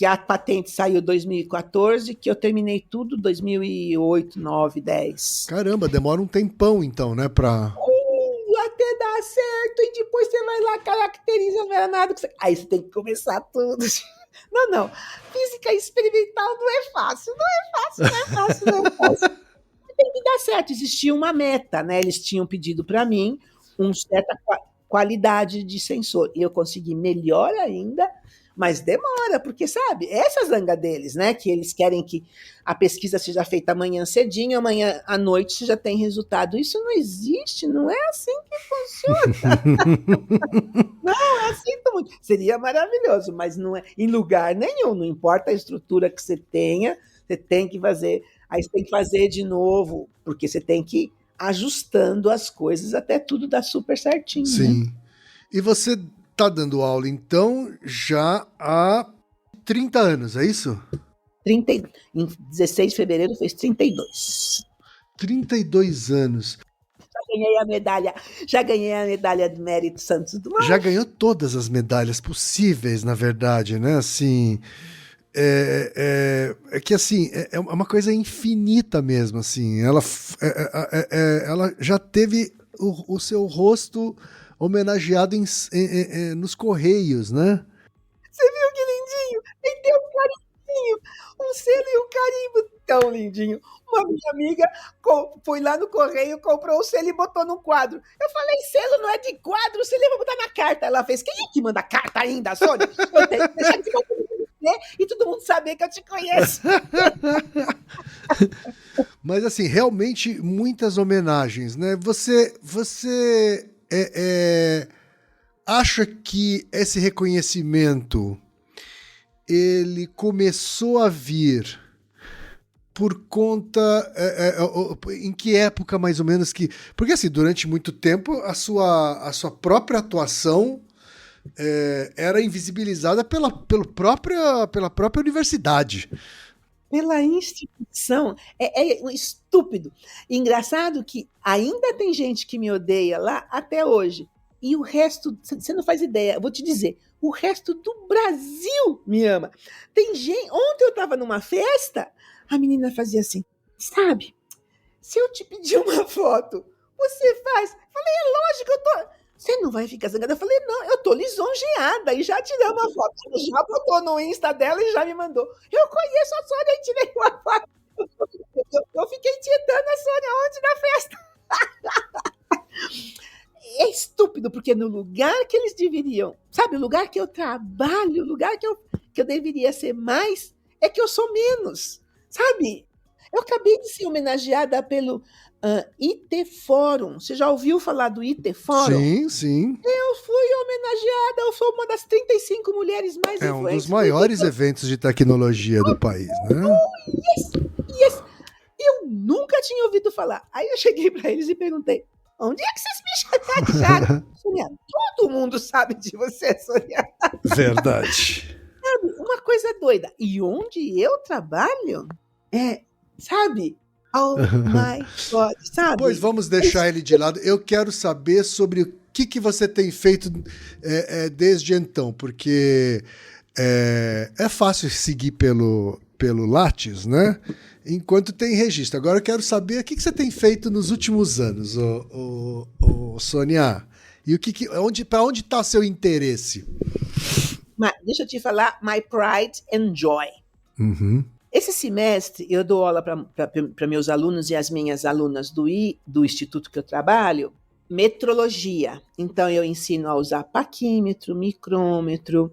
a patente saiu em 2014, que eu terminei tudo em 2008, 9, 10. Caramba, demora um tempão então, né, até dar certo, e depois você vai lá, caracteriza, não era nada. Aí você tem que começar tudo. Não. Física experimental não é fácil. Tem que dar certo. Existia uma meta, né? Eles tinham pedido para mim uma certa qualidade de sensor. E eu consegui melhor ainda, mas demora, porque, sabe, essa zanga deles, né? Que eles querem que a pesquisa seja feita amanhã cedinho, amanhã à noite você já tem resultado. Isso não existe, não é assim que funciona. Não, é assim muito. Seria maravilhoso, mas não é em lugar nenhum, não importa a estrutura que você tenha, você tem que fazer, aí você tem que fazer de novo, porque você tem que ir ajustando as coisas até tudo dar super certinho. Sim. Né? E você tá dando aula, então, já há 30 anos, é isso? Em 16 de fevereiro fez 32. 32 anos. ganhei a medalha do Mérito Santos Dumont. Já ganhou todas as medalhas possíveis, na verdade, né? Assim, é que assim, é uma coisa infinita mesmo, assim. Ela já teve o seu rosto homenageado nos Correios, né? Você viu que lindinho? Ele tem um carimbinho, um selo e um carimbo tão lindinho. Uma minha amiga foi lá no correio, comprou o selo e botou num quadro. Eu falei, selo não é de quadro, o selo eu vou botar na carta. Ela fez, quem é que manda carta ainda, Sônia? Eu tenho que deixar de você e todo mundo saber que eu te conheço. Mas assim, realmente muitas homenagens, né? Você acha que esse reconhecimento ele começou a vir por conta em que época mais ou menos que... Porque assim, durante muito tempo a sua própria atuação era invisibilizada pela própria universidade. Pela instituição. É estúpido. Engraçado que ainda tem gente que me odeia lá até hoje. E o resto, você não faz ideia, eu vou te dizer, o resto do Brasil me ama. Tem gente, ontem eu estava numa festa, a menina fazia assim, sabe, se eu te pedir uma foto, você faz? Eu falei, é lógico, você não vai ficar zangada? Eu falei, não, eu tô lisonjeada e já tirei uma foto. Já botou no Insta dela e já me mandou. Eu conheço a Sônia e tirei uma foto. Eu fiquei tietando a Sônia ontem na festa. É estúpido, porque no lugar que eles deveriam, sabe, o lugar que eu trabalho, o lugar que eu deveria ser mais, é que eu sou menos, sabe? Eu acabei de ser homenageada pelo IT Fórum. Você já ouviu falar do IT Fórum? Sim, sim. Eu fui homenageada, eu sou uma das 35 mulheres mais influentes. É um dos maiores eventos de tecnologia do país, né? Yes! Eu nunca tinha ouvido falar. Aí eu cheguei para eles e perguntei, onde é que vocês me chamaram? Sônia, todo mundo sabe de você, Sônia. Verdade. Sabe, uma coisa doida. E onde eu trabalho, sabe? Oh my God, sabe? Pois vamos deixar ele de lado. Eu quero saber sobre o que você tem feito desde então, porque é fácil seguir pelo Lattes, né? Enquanto tem registro. Agora eu quero saber o que você tem feito nos últimos anos, Sônia. E para onde está seu interesse? Deixa eu te falar, my pride and joy. Uhum. Esse semestre eu dou aula para meus alunos e as minhas alunas do instituto que eu trabalho, metrologia. Então eu ensino a usar paquímetro, micrômetro,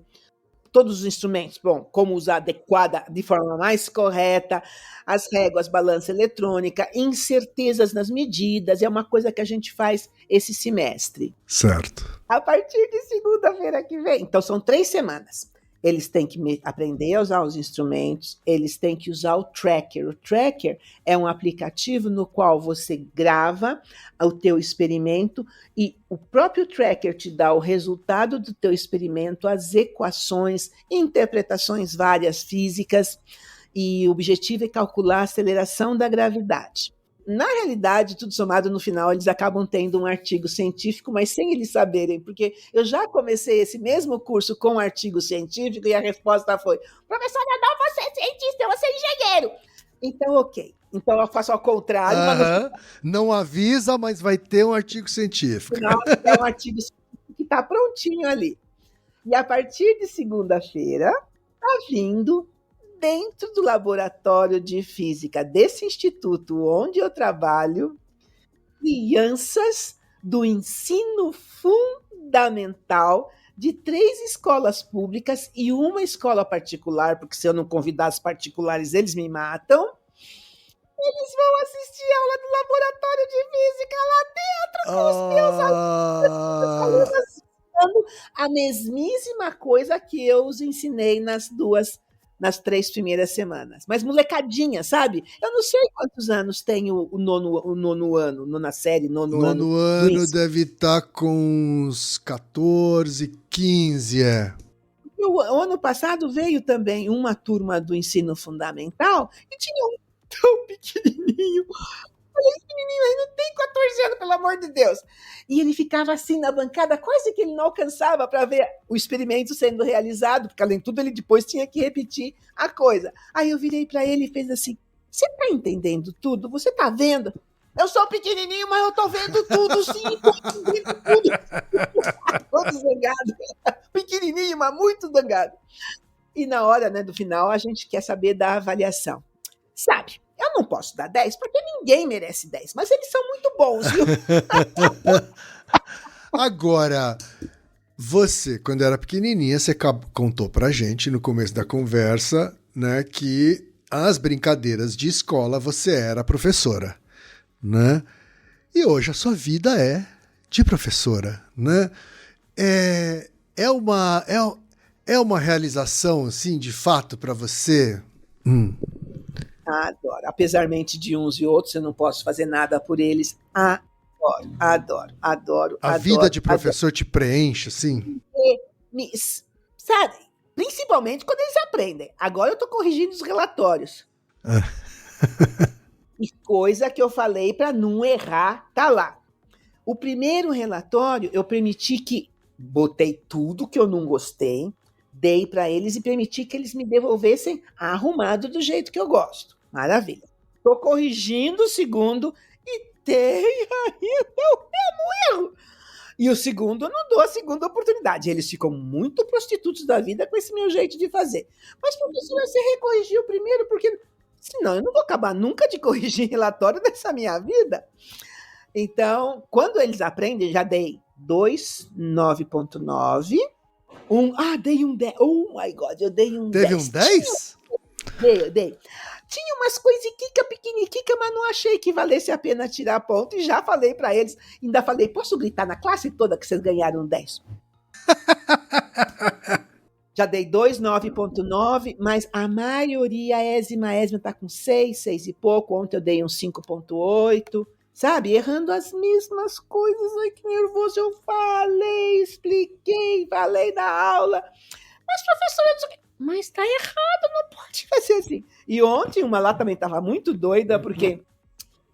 todos os instrumentos, como usar adequada, de forma mais correta, as réguas, balança eletrônica, incertezas nas medidas, é uma coisa que a gente faz esse semestre. Certo. A partir de segunda-feira que vem, então são 3 semanas. Eles têm que aprender a usar os instrumentos, eles têm que usar o tracker. O tracker é um aplicativo no qual você grava o teu experimento e o próprio tracker te dá o resultado do teu experimento, as equações, interpretações várias físicas, e o objetivo é calcular a aceleração da gravidade. Na realidade, tudo somado, no final, eles acabam tendo um artigo científico, mas sem eles saberem, porque eu já comecei esse mesmo curso com um artigo científico e a resposta foi, professora, não vou ser cientista, eu vou ser engenheiro. Então, ok. Então, eu faço ao contrário. Mas não avisa, mas vai ter um artigo científico. No final, é um artigo científico que está prontinho ali. E a partir de segunda-feira, está vindo dentro do laboratório de física desse instituto onde eu trabalho, crianças do ensino fundamental de 3 escolas públicas e uma escola particular, porque se eu não convidar as particulares, eles me matam. Eles vão assistir a aula do laboratório de física lá dentro com os meus alunos ensinando a mesmíssima coisa que eu os ensinei nas 3 primeiras semanas. Mas molecadinha, sabe? Eu não sei quantos anos tem o nono ano, nona série, nono ano. Nono ano deve estar com uns 14, 15, O ano passado veio também uma turma do ensino fundamental e tinha um tão pequenininho. esse menino aí não tem 14 anos, pelo amor de Deus. E ele ficava assim na bancada, quase que ele não alcançava para ver o experimento sendo realizado, porque além de tudo ele depois tinha que repetir a coisa. Aí eu virei para ele e fez assim, você tá entendendo tudo? Você tá vendo? Eu sou pequenininho, mas eu tô vendo tudo, sim, tô vendo tudo. Todo zangado, pequenininho, mas muito zangado. E na hora, né, do final, a gente quer saber da avaliação. Sabe, eu não posso dar 10 porque ninguém merece 10, mas eles são muito bons, viu? Agora, você, quando era pequenininha, você contou pra gente no começo da conversa, né, que as brincadeiras de escola você era professora, né? E hoje a sua vida é de professora, né? É uma realização, assim, de fato para você? Adoro. Apesarmente de uns e outros, eu não posso fazer nada por eles. Adoro. A vida de professor te preenche, assim? Sabe, principalmente quando eles aprendem. Agora eu estou corrigindo os relatórios. E coisa que eu falei para não errar, tá lá. O primeiro relatório, eu permiti que botei tudo que eu não gostei, dei para eles e permiti que eles me devolvessem arrumado do jeito que eu gosto. Maravilha. Estou corrigindo o segundo e tem ainda o mesmo erro. E o segundo, eu não dou a segunda oportunidade. Eles ficam muito prostitutos da vida com esse meu jeito de fazer. Mas, professora, você recorrigiu o primeiro, porque senão eu não vou acabar nunca de corrigir relatório nessa minha vida. Então, quando eles aprendem, já dei 2, 9.9. Dei um 10. Oh, my God, eu dei um 10. Teve um 10? Dei. Tinha umas coisiquica pequeniquica, mas não achei que valesse a pena tirar ponto. E já falei para eles, ainda falei, posso gritar na classe toda que vocês ganharam 10? Já dei 2, 9.9, mas a maioria, a ésima, tá com 6, 6 e pouco. Ontem eu dei um 5.8. Sabe, errando as mesmas coisas. Ai, que nervoso, eu falei, expliquei, falei na aula. Mas, professora, mas tá errado, não pode fazer assim. E ontem uma lá também estava muito doida, porque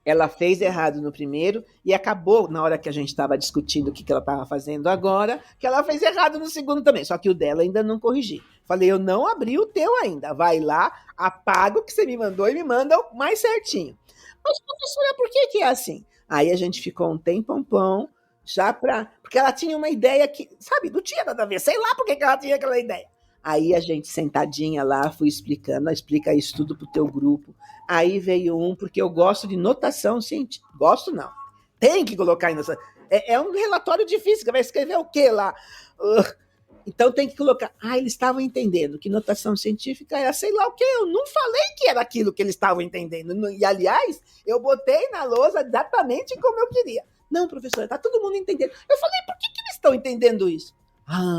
ela fez errado no primeiro e acabou, na hora que a gente estava discutindo o que ela estava fazendo agora, que ela fez errado no segundo também, só que o dela ainda não corrigi. Falei, eu não abri o teu ainda, vai lá, apaga o que você me mandou e me manda o mais certinho. Mas, professora, por que é assim? Aí a gente ficou um tempão já porque ela tinha uma ideia que, sabe, não tinha nada a ver, sei lá por que ela tinha aquela ideia. Aí a gente sentadinha lá, fui explicando, explica isso tudo pro teu grupo. Aí veio porque eu gosto de notação científica. Gosto não. Tem que colocar aí nessa. É um relatório de física, vai escrever o quê lá? Então tem que colocar. Eles estavam entendendo que notação científica era sei lá o quê. Eu não falei que era aquilo que eles estavam entendendo. E, aliás, eu botei na lousa exatamente como eu queria. Não, professora, tá todo mundo entendendo. Eu falei, por que eles estão entendendo isso?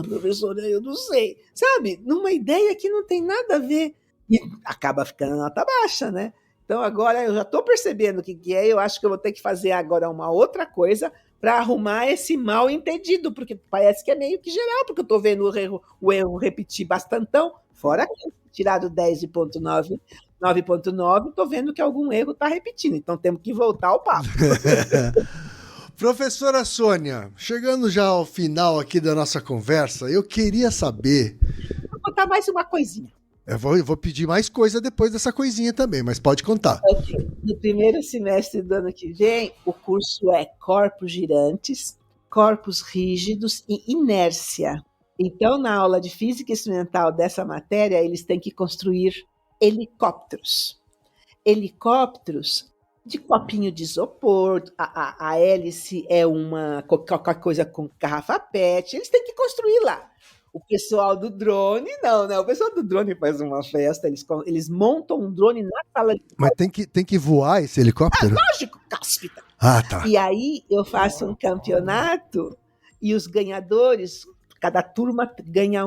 Professora, eu não sei. Sabe, numa ideia que não tem nada a ver. E acaba ficando nota baixa, né? Então agora eu já estou percebendo o que é. Eu acho que eu vou ter que fazer agora uma outra coisa para arrumar esse mal entendido, porque parece que é meio que geral, porque eu estou vendo o erro repetir bastantão, fora que tirado 10.9, 9.9, estou vendo que algum erro está repetindo, então temos que voltar ao papo. Professora Sônia, chegando já ao final aqui da nossa conversa, eu queria saber... Vou botar mais uma coisinha. Eu vou pedir mais coisa depois dessa coisinha também, mas pode contar. No primeiro semestre do ano que vem, o curso é corpos girantes, corpos rígidos e inércia. Então, na aula de física experimental dessa matéria, eles têm que construir helicópteros. Helicópteros de copinho de isopor, a hélice é qualquer coisa com garrafa PET, eles têm que construir lá. O pessoal do drone, não, né? O pessoal do drone faz uma festa, eles montam um drone na sala de... Mas tem que voar esse helicóptero? Lógico, cáspita. Tá. E aí eu faço um campeonato e os ganhadores, cada turma ganha,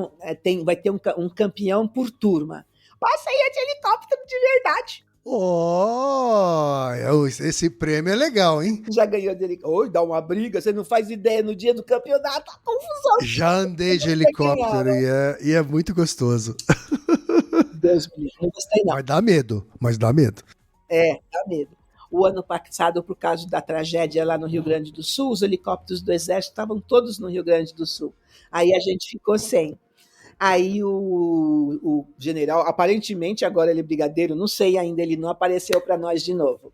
vai ter um campeão por turma. Passa aí de helicóptero de verdade. Esse prêmio é legal, hein? Já ganhou de helicóptero. Dá uma briga, você não faz ideia no dia do campeonato, a confusão. Já andei de helicóptero e é muito gostoso. Deus me livre, não gostei não. Mas dá medo. Dá medo. o ano passado, por causa da tragédia lá no Rio Grande do Sul, os helicópteros do Exército estavam todos no Rio Grande do Sul. Aí a gente ficou sem. Aí o general, aparentemente agora ele é brigadeiro, não sei ainda, ele não apareceu para nós de novo.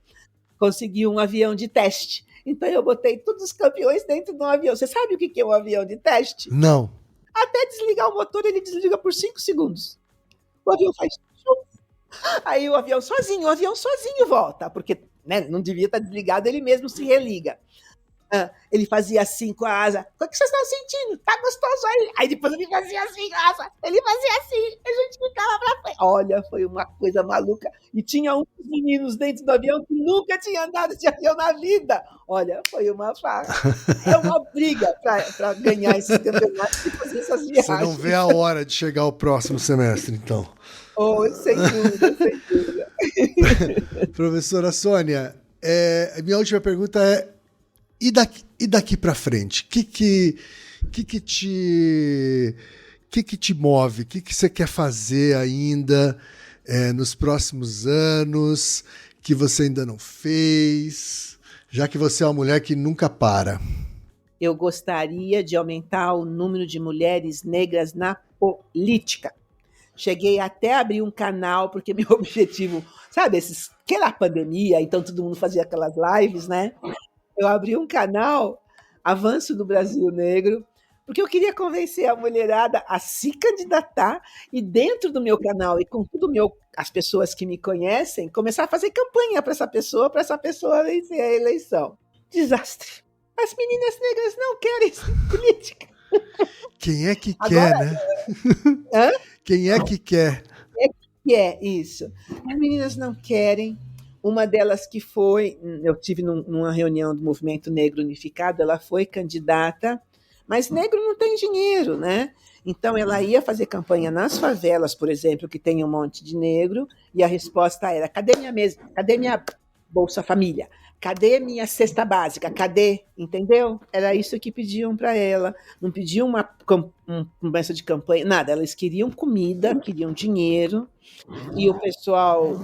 Conseguiu um avião de teste. Então eu botei todos os campeões dentro de um avião. Você sabe o que é um avião de teste? Não. Até desligar o motor, ele desliga por 5 segundos. O avião faz... Aí o avião sozinho volta, porque, né, não devia estar desligado, ele mesmo se religa. Ele fazia assim com a asa. O que vocês estão sentindo? Tá gostoso aí? Aí depois ele fazia assim com a asa. Ele fazia assim. A gente ficava pra frente. Olha, foi uma coisa maluca. E tinha uns meninos dentro do avião que nunca tinham andado de avião na vida. Olha, foi uma farra. É uma briga para ganhar esses campeonatos e fazer essas viagens. Você não vê a hora de chegar ao próximo semestre, então. Oh, sem dúvida, sem dúvida. Professora Sônia, minha última pergunta é: e daqui para frente? O que te move? O que você quer fazer ainda nos próximos anos que você ainda não fez? Já que você é uma mulher que nunca para. Eu gostaria de aumentar o número de mulheres negras na política. Cheguei até a abrir um canal, porque meu objetivo, sabe, aquela pandemia, então todo mundo fazia aquelas lives, né? Eu abri um canal, Avanço do Brasil Negro, porque eu queria convencer a mulherada a se candidatar e dentro do meu canal e com as pessoas que me conhecem, começar a fazer campanha para essa pessoa vencer a eleição. Desastre. As meninas negras não querem política. Quem é que quer, né? Hã? Quem é que quer? Que é isso. As meninas não querem. Uma delas que foi, eu tive numa reunião do Movimento Negro Unificado, ela foi candidata, mas negro não tem dinheiro, né? Então ela ia fazer campanha nas favelas, por exemplo, que tem um monte de negro, e a resposta era: cadê minha mesa? Cadê minha Bolsa Família? Cadê minha cesta básica? Cadê? Entendeu? Era isso que pediam para ela. Não pediam uma promessa de campanha, nada. Elas queriam comida, queriam dinheiro. E o pessoal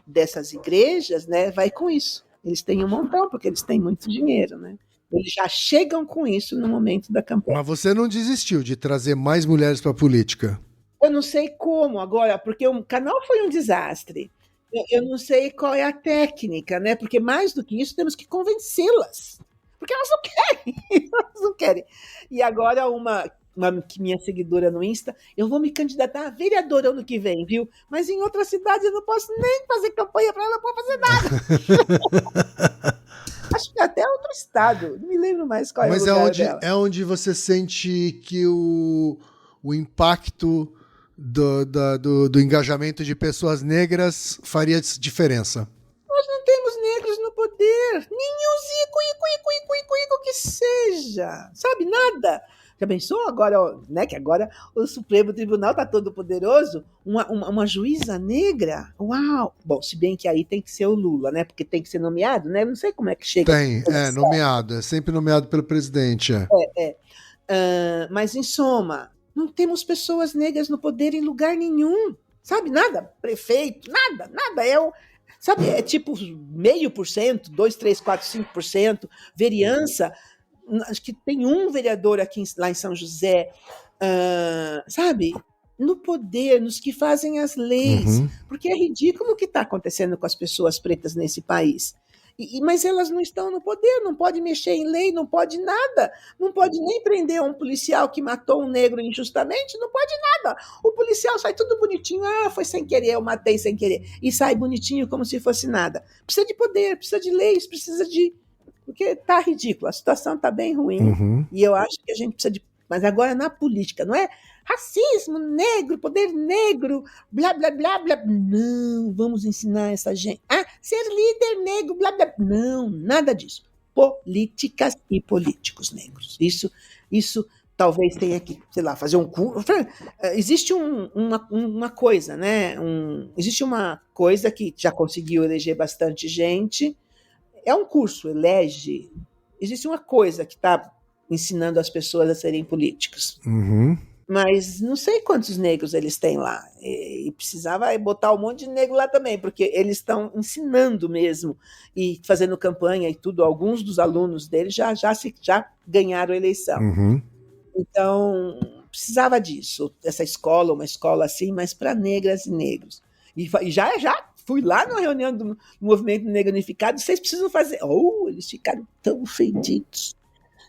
dessas igrejas, né, vai com isso. Eles têm um montão, porque eles têm muito dinheiro, né? Eles já chegam com isso no momento da campanha. Mas você não desistiu de trazer mais mulheres para a política? Eu não sei como agora, porque o canal foi um desastre. Eu não sei qual é a técnica, né? Porque mais do que isso, temos que convencê-las. Porque elas não querem. Elas não querem. E agora uma minha seguidora no Insta, eu vou me candidatar a vereadora ano que vem, viu? Mas em outra cidade eu não posso nem fazer campanha para ela, não posso fazer nada. Acho que até outro estado. Não me lembro mais qual é o lugar dela. É onde você sente que o impacto do engajamento de pessoas negras faria diferença? Nós não temos negros no poder. Nenhum zico, que seja. Sabe, nada. Já pensou agora, né, que agora o Supremo Tribunal está todo poderoso? Uma juíza negra? Uau! Bom, se bem que aí tem que ser o Lula, né? Porque tem que ser nomeado, né? Não sei como é que chega. Tem, nomeado. É sempre nomeado pelo presidente. Mas, em soma, não temos pessoas negras no poder em lugar nenhum. Sabe, nada. Prefeito, nada. Sabe, é tipo 0,5%, 2, 3, 4, 5%. Vereança, acho que tem um vereador aqui lá em São José, sabe? No poder, nos que fazem as leis. Uhum. Porque é ridículo o que está acontecendo com as pessoas pretas nesse país. Mas elas não estão no poder, não pode mexer em lei, não pode nada, não pode nem prender um policial que matou um negro injustamente, não pode nada. O policial sai tudo bonitinho, foi sem querer, eu matei sem querer, e sai bonitinho como se fosse nada. Precisa de poder, precisa de leis, precisa de... Porque está ridículo, a situação está bem ruim, e eu acho que a gente precisa de... Mas agora na política, não é racismo, negro, poder negro, blá, blá, blá, blá. Não, vamos ensinar essa gente. Ser líder negro, blá, blá. Não, nada disso. Políticas e políticos negros. Isso talvez tenha que, sei lá, fazer um curso. Existe uma coisa, né? Existe uma coisa que já conseguiu eleger bastante gente. É um curso, existe uma coisa que está ensinando as pessoas a serem políticos. Uhum. Mas não sei quantos negros eles têm lá. E precisava botar um monte de negro lá também, porque eles estão ensinando mesmo e fazendo campanha e tudo. Alguns dos alunos deles já ganharam a eleição. Uhum. Então, precisava disso, essa escola, uma escola assim, mas para negras e negros. E já fui lá na reunião do Movimento Negro Unificado, vocês precisam fazer. Eles ficaram tão ofendidos.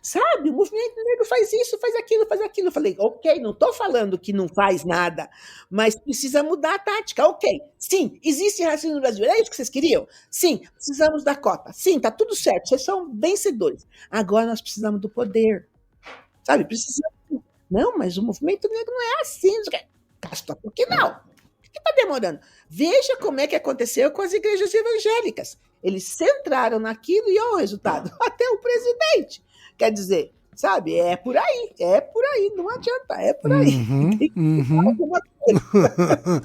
Sabe, o movimento negro faz isso, faz aquilo, faz aquilo. Eu falei, ok, não estou falando que não faz nada, mas precisa mudar a tática. Ok, sim, existe racismo no Brasil. É isso que vocês queriam? Sim, precisamos da cota. Sim, está tudo certo, vocês são vencedores. Agora nós precisamos do poder. Sabe, precisamos. Não, mas o movimento negro não é assim. Castor, por que não? Por que está demorando? Veja como é que aconteceu com as igrejas evangélicas. Eles centraram naquilo e olha o resultado. Até o presidente. Quer dizer, sabe, é por aí, não adianta, é por aí. Tem que fazer alguma coisa.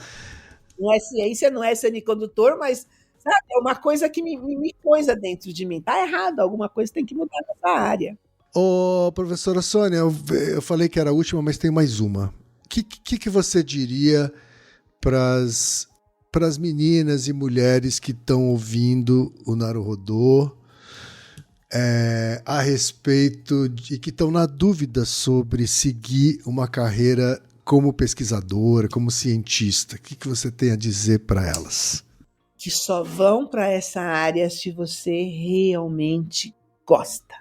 Não é ciência, não é semicondutor, mas sabe, é uma coisa que me coisa dentro de mim. Tá errado, alguma coisa tem que mudar nessa área. Ô, professora Sônia, eu falei que era a última, mas tem mais uma. O que você diria para as meninas e mulheres que estão ouvindo o Naruhodô a respeito de que estão na dúvida sobre seguir uma carreira como pesquisadora, como cientista? O que você tem a dizer para elas? Que só vão para essa área se você realmente gosta.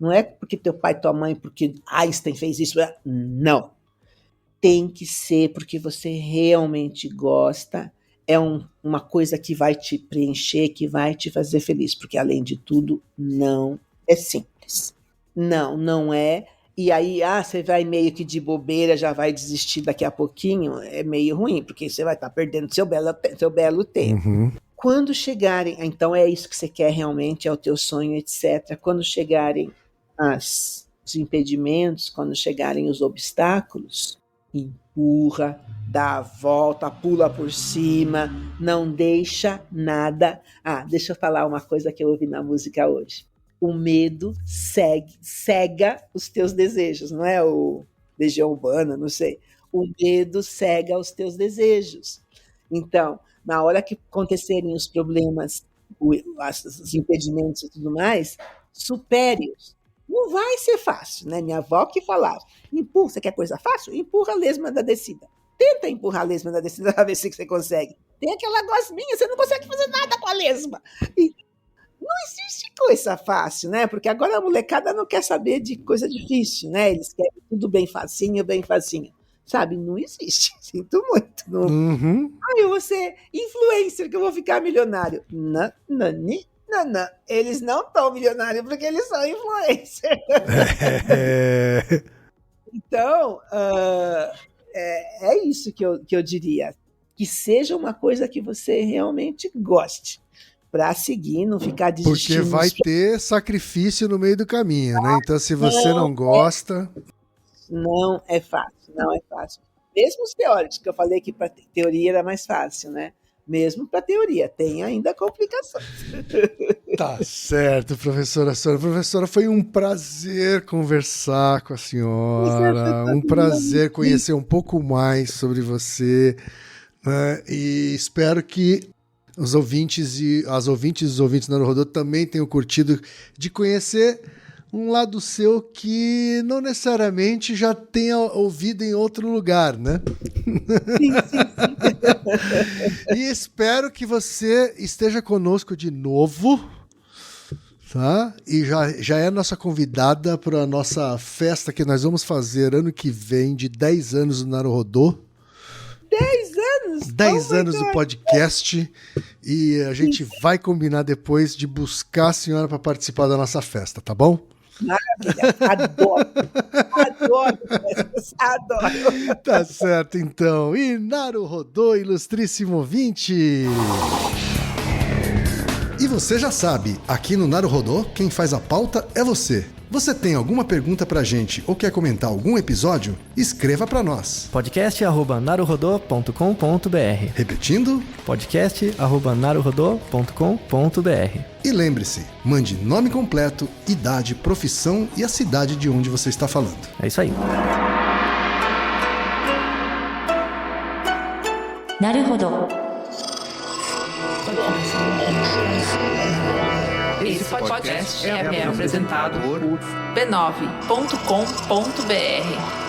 Não é porque teu pai e tua mãe, porque Einstein fez isso. Não. Tem que ser porque você realmente gosta. É uma coisa que vai te preencher, que vai te fazer feliz. Porque, além de tudo, não é simples. Não é. E aí, você vai meio que de bobeira, já vai desistir daqui a pouquinho. É meio ruim, porque você vai estar perdendo seu belo tempo. Uhum. Quando chegarem, então é isso que você quer realmente, é o teu sonho, etc. Quando chegarem os impedimentos, quando chegarem os obstáculos, empurra, dá a volta, pula por cima, não deixa nada. Deixa eu falar uma coisa que eu ouvi na música hoje. O medo cega os teus desejos, não é o Legião Urbana, não sei. O medo cega os teus desejos. Então, na hora que acontecerem os problemas, os impedimentos e tudo mais, supere-os. Não vai ser fácil, né? Minha avó que falava, empurra, você quer coisa fácil? Empurra a lesma da descida. Tenta empurrar a lesma da descida para ver se você consegue. Tem aquela gosminha, você não consegue fazer nada com a lesma. E não existe coisa fácil, né? Porque agora a molecada não quer saber de coisa difícil, né? Eles querem tudo bem facinho. Sabe, não existe. Sinto muito. Não. Uhum. Eu vou ser influencer, que eu vou ficar milionário. Não. Eles não estão milionários porque eles são influencers. Então, é isso que eu diria. Que seja uma coisa que você realmente goste. Para seguir, não ficar desistindo. Porque vai ter sacrifício no meio do caminho, né? Então, se você não gosta... Não é fácil. Mesmo os teóricos, que eu falei que para teoria era mais fácil, né? Mesmo para teoria, tem ainda complicações. Tá certo, professora Sônia. Professora, foi um prazer conversar com a senhora, um prazer conhecer um pouco mais sobre você, né? E espero que os ouvintes e os ouvintes do Naruhodô também tenham curtido de conhecer um lado seu que não necessariamente já tenha ouvido em outro lugar, né? Sim. E espero que você esteja conosco de novo, tá? E já é nossa convidada para a nossa festa que nós vamos fazer ano que vem, de 10 anos do Naruhodô. 10 anos? 10 anos do podcast. E a gente vai combinar depois de buscar a senhora para participar da nossa festa, tá bom? Maravilha, adoro. Tá certo, então. E Naruhodô, ilustríssimo ouvinte. E você já sabe, aqui no Naruhodô, quem faz a pauta é você. Você tem alguma pergunta pra gente ou quer comentar algum episódio? Escreva pra nós. podcast@naruhodô.com.br. Repetindo? podcast@naruhodô.com.br. E lembre-se, mande nome completo, idade, profissão e a cidade de onde você está falando. É isso aí. なるほど。 Esse podcast é apresentado por b9.com.br.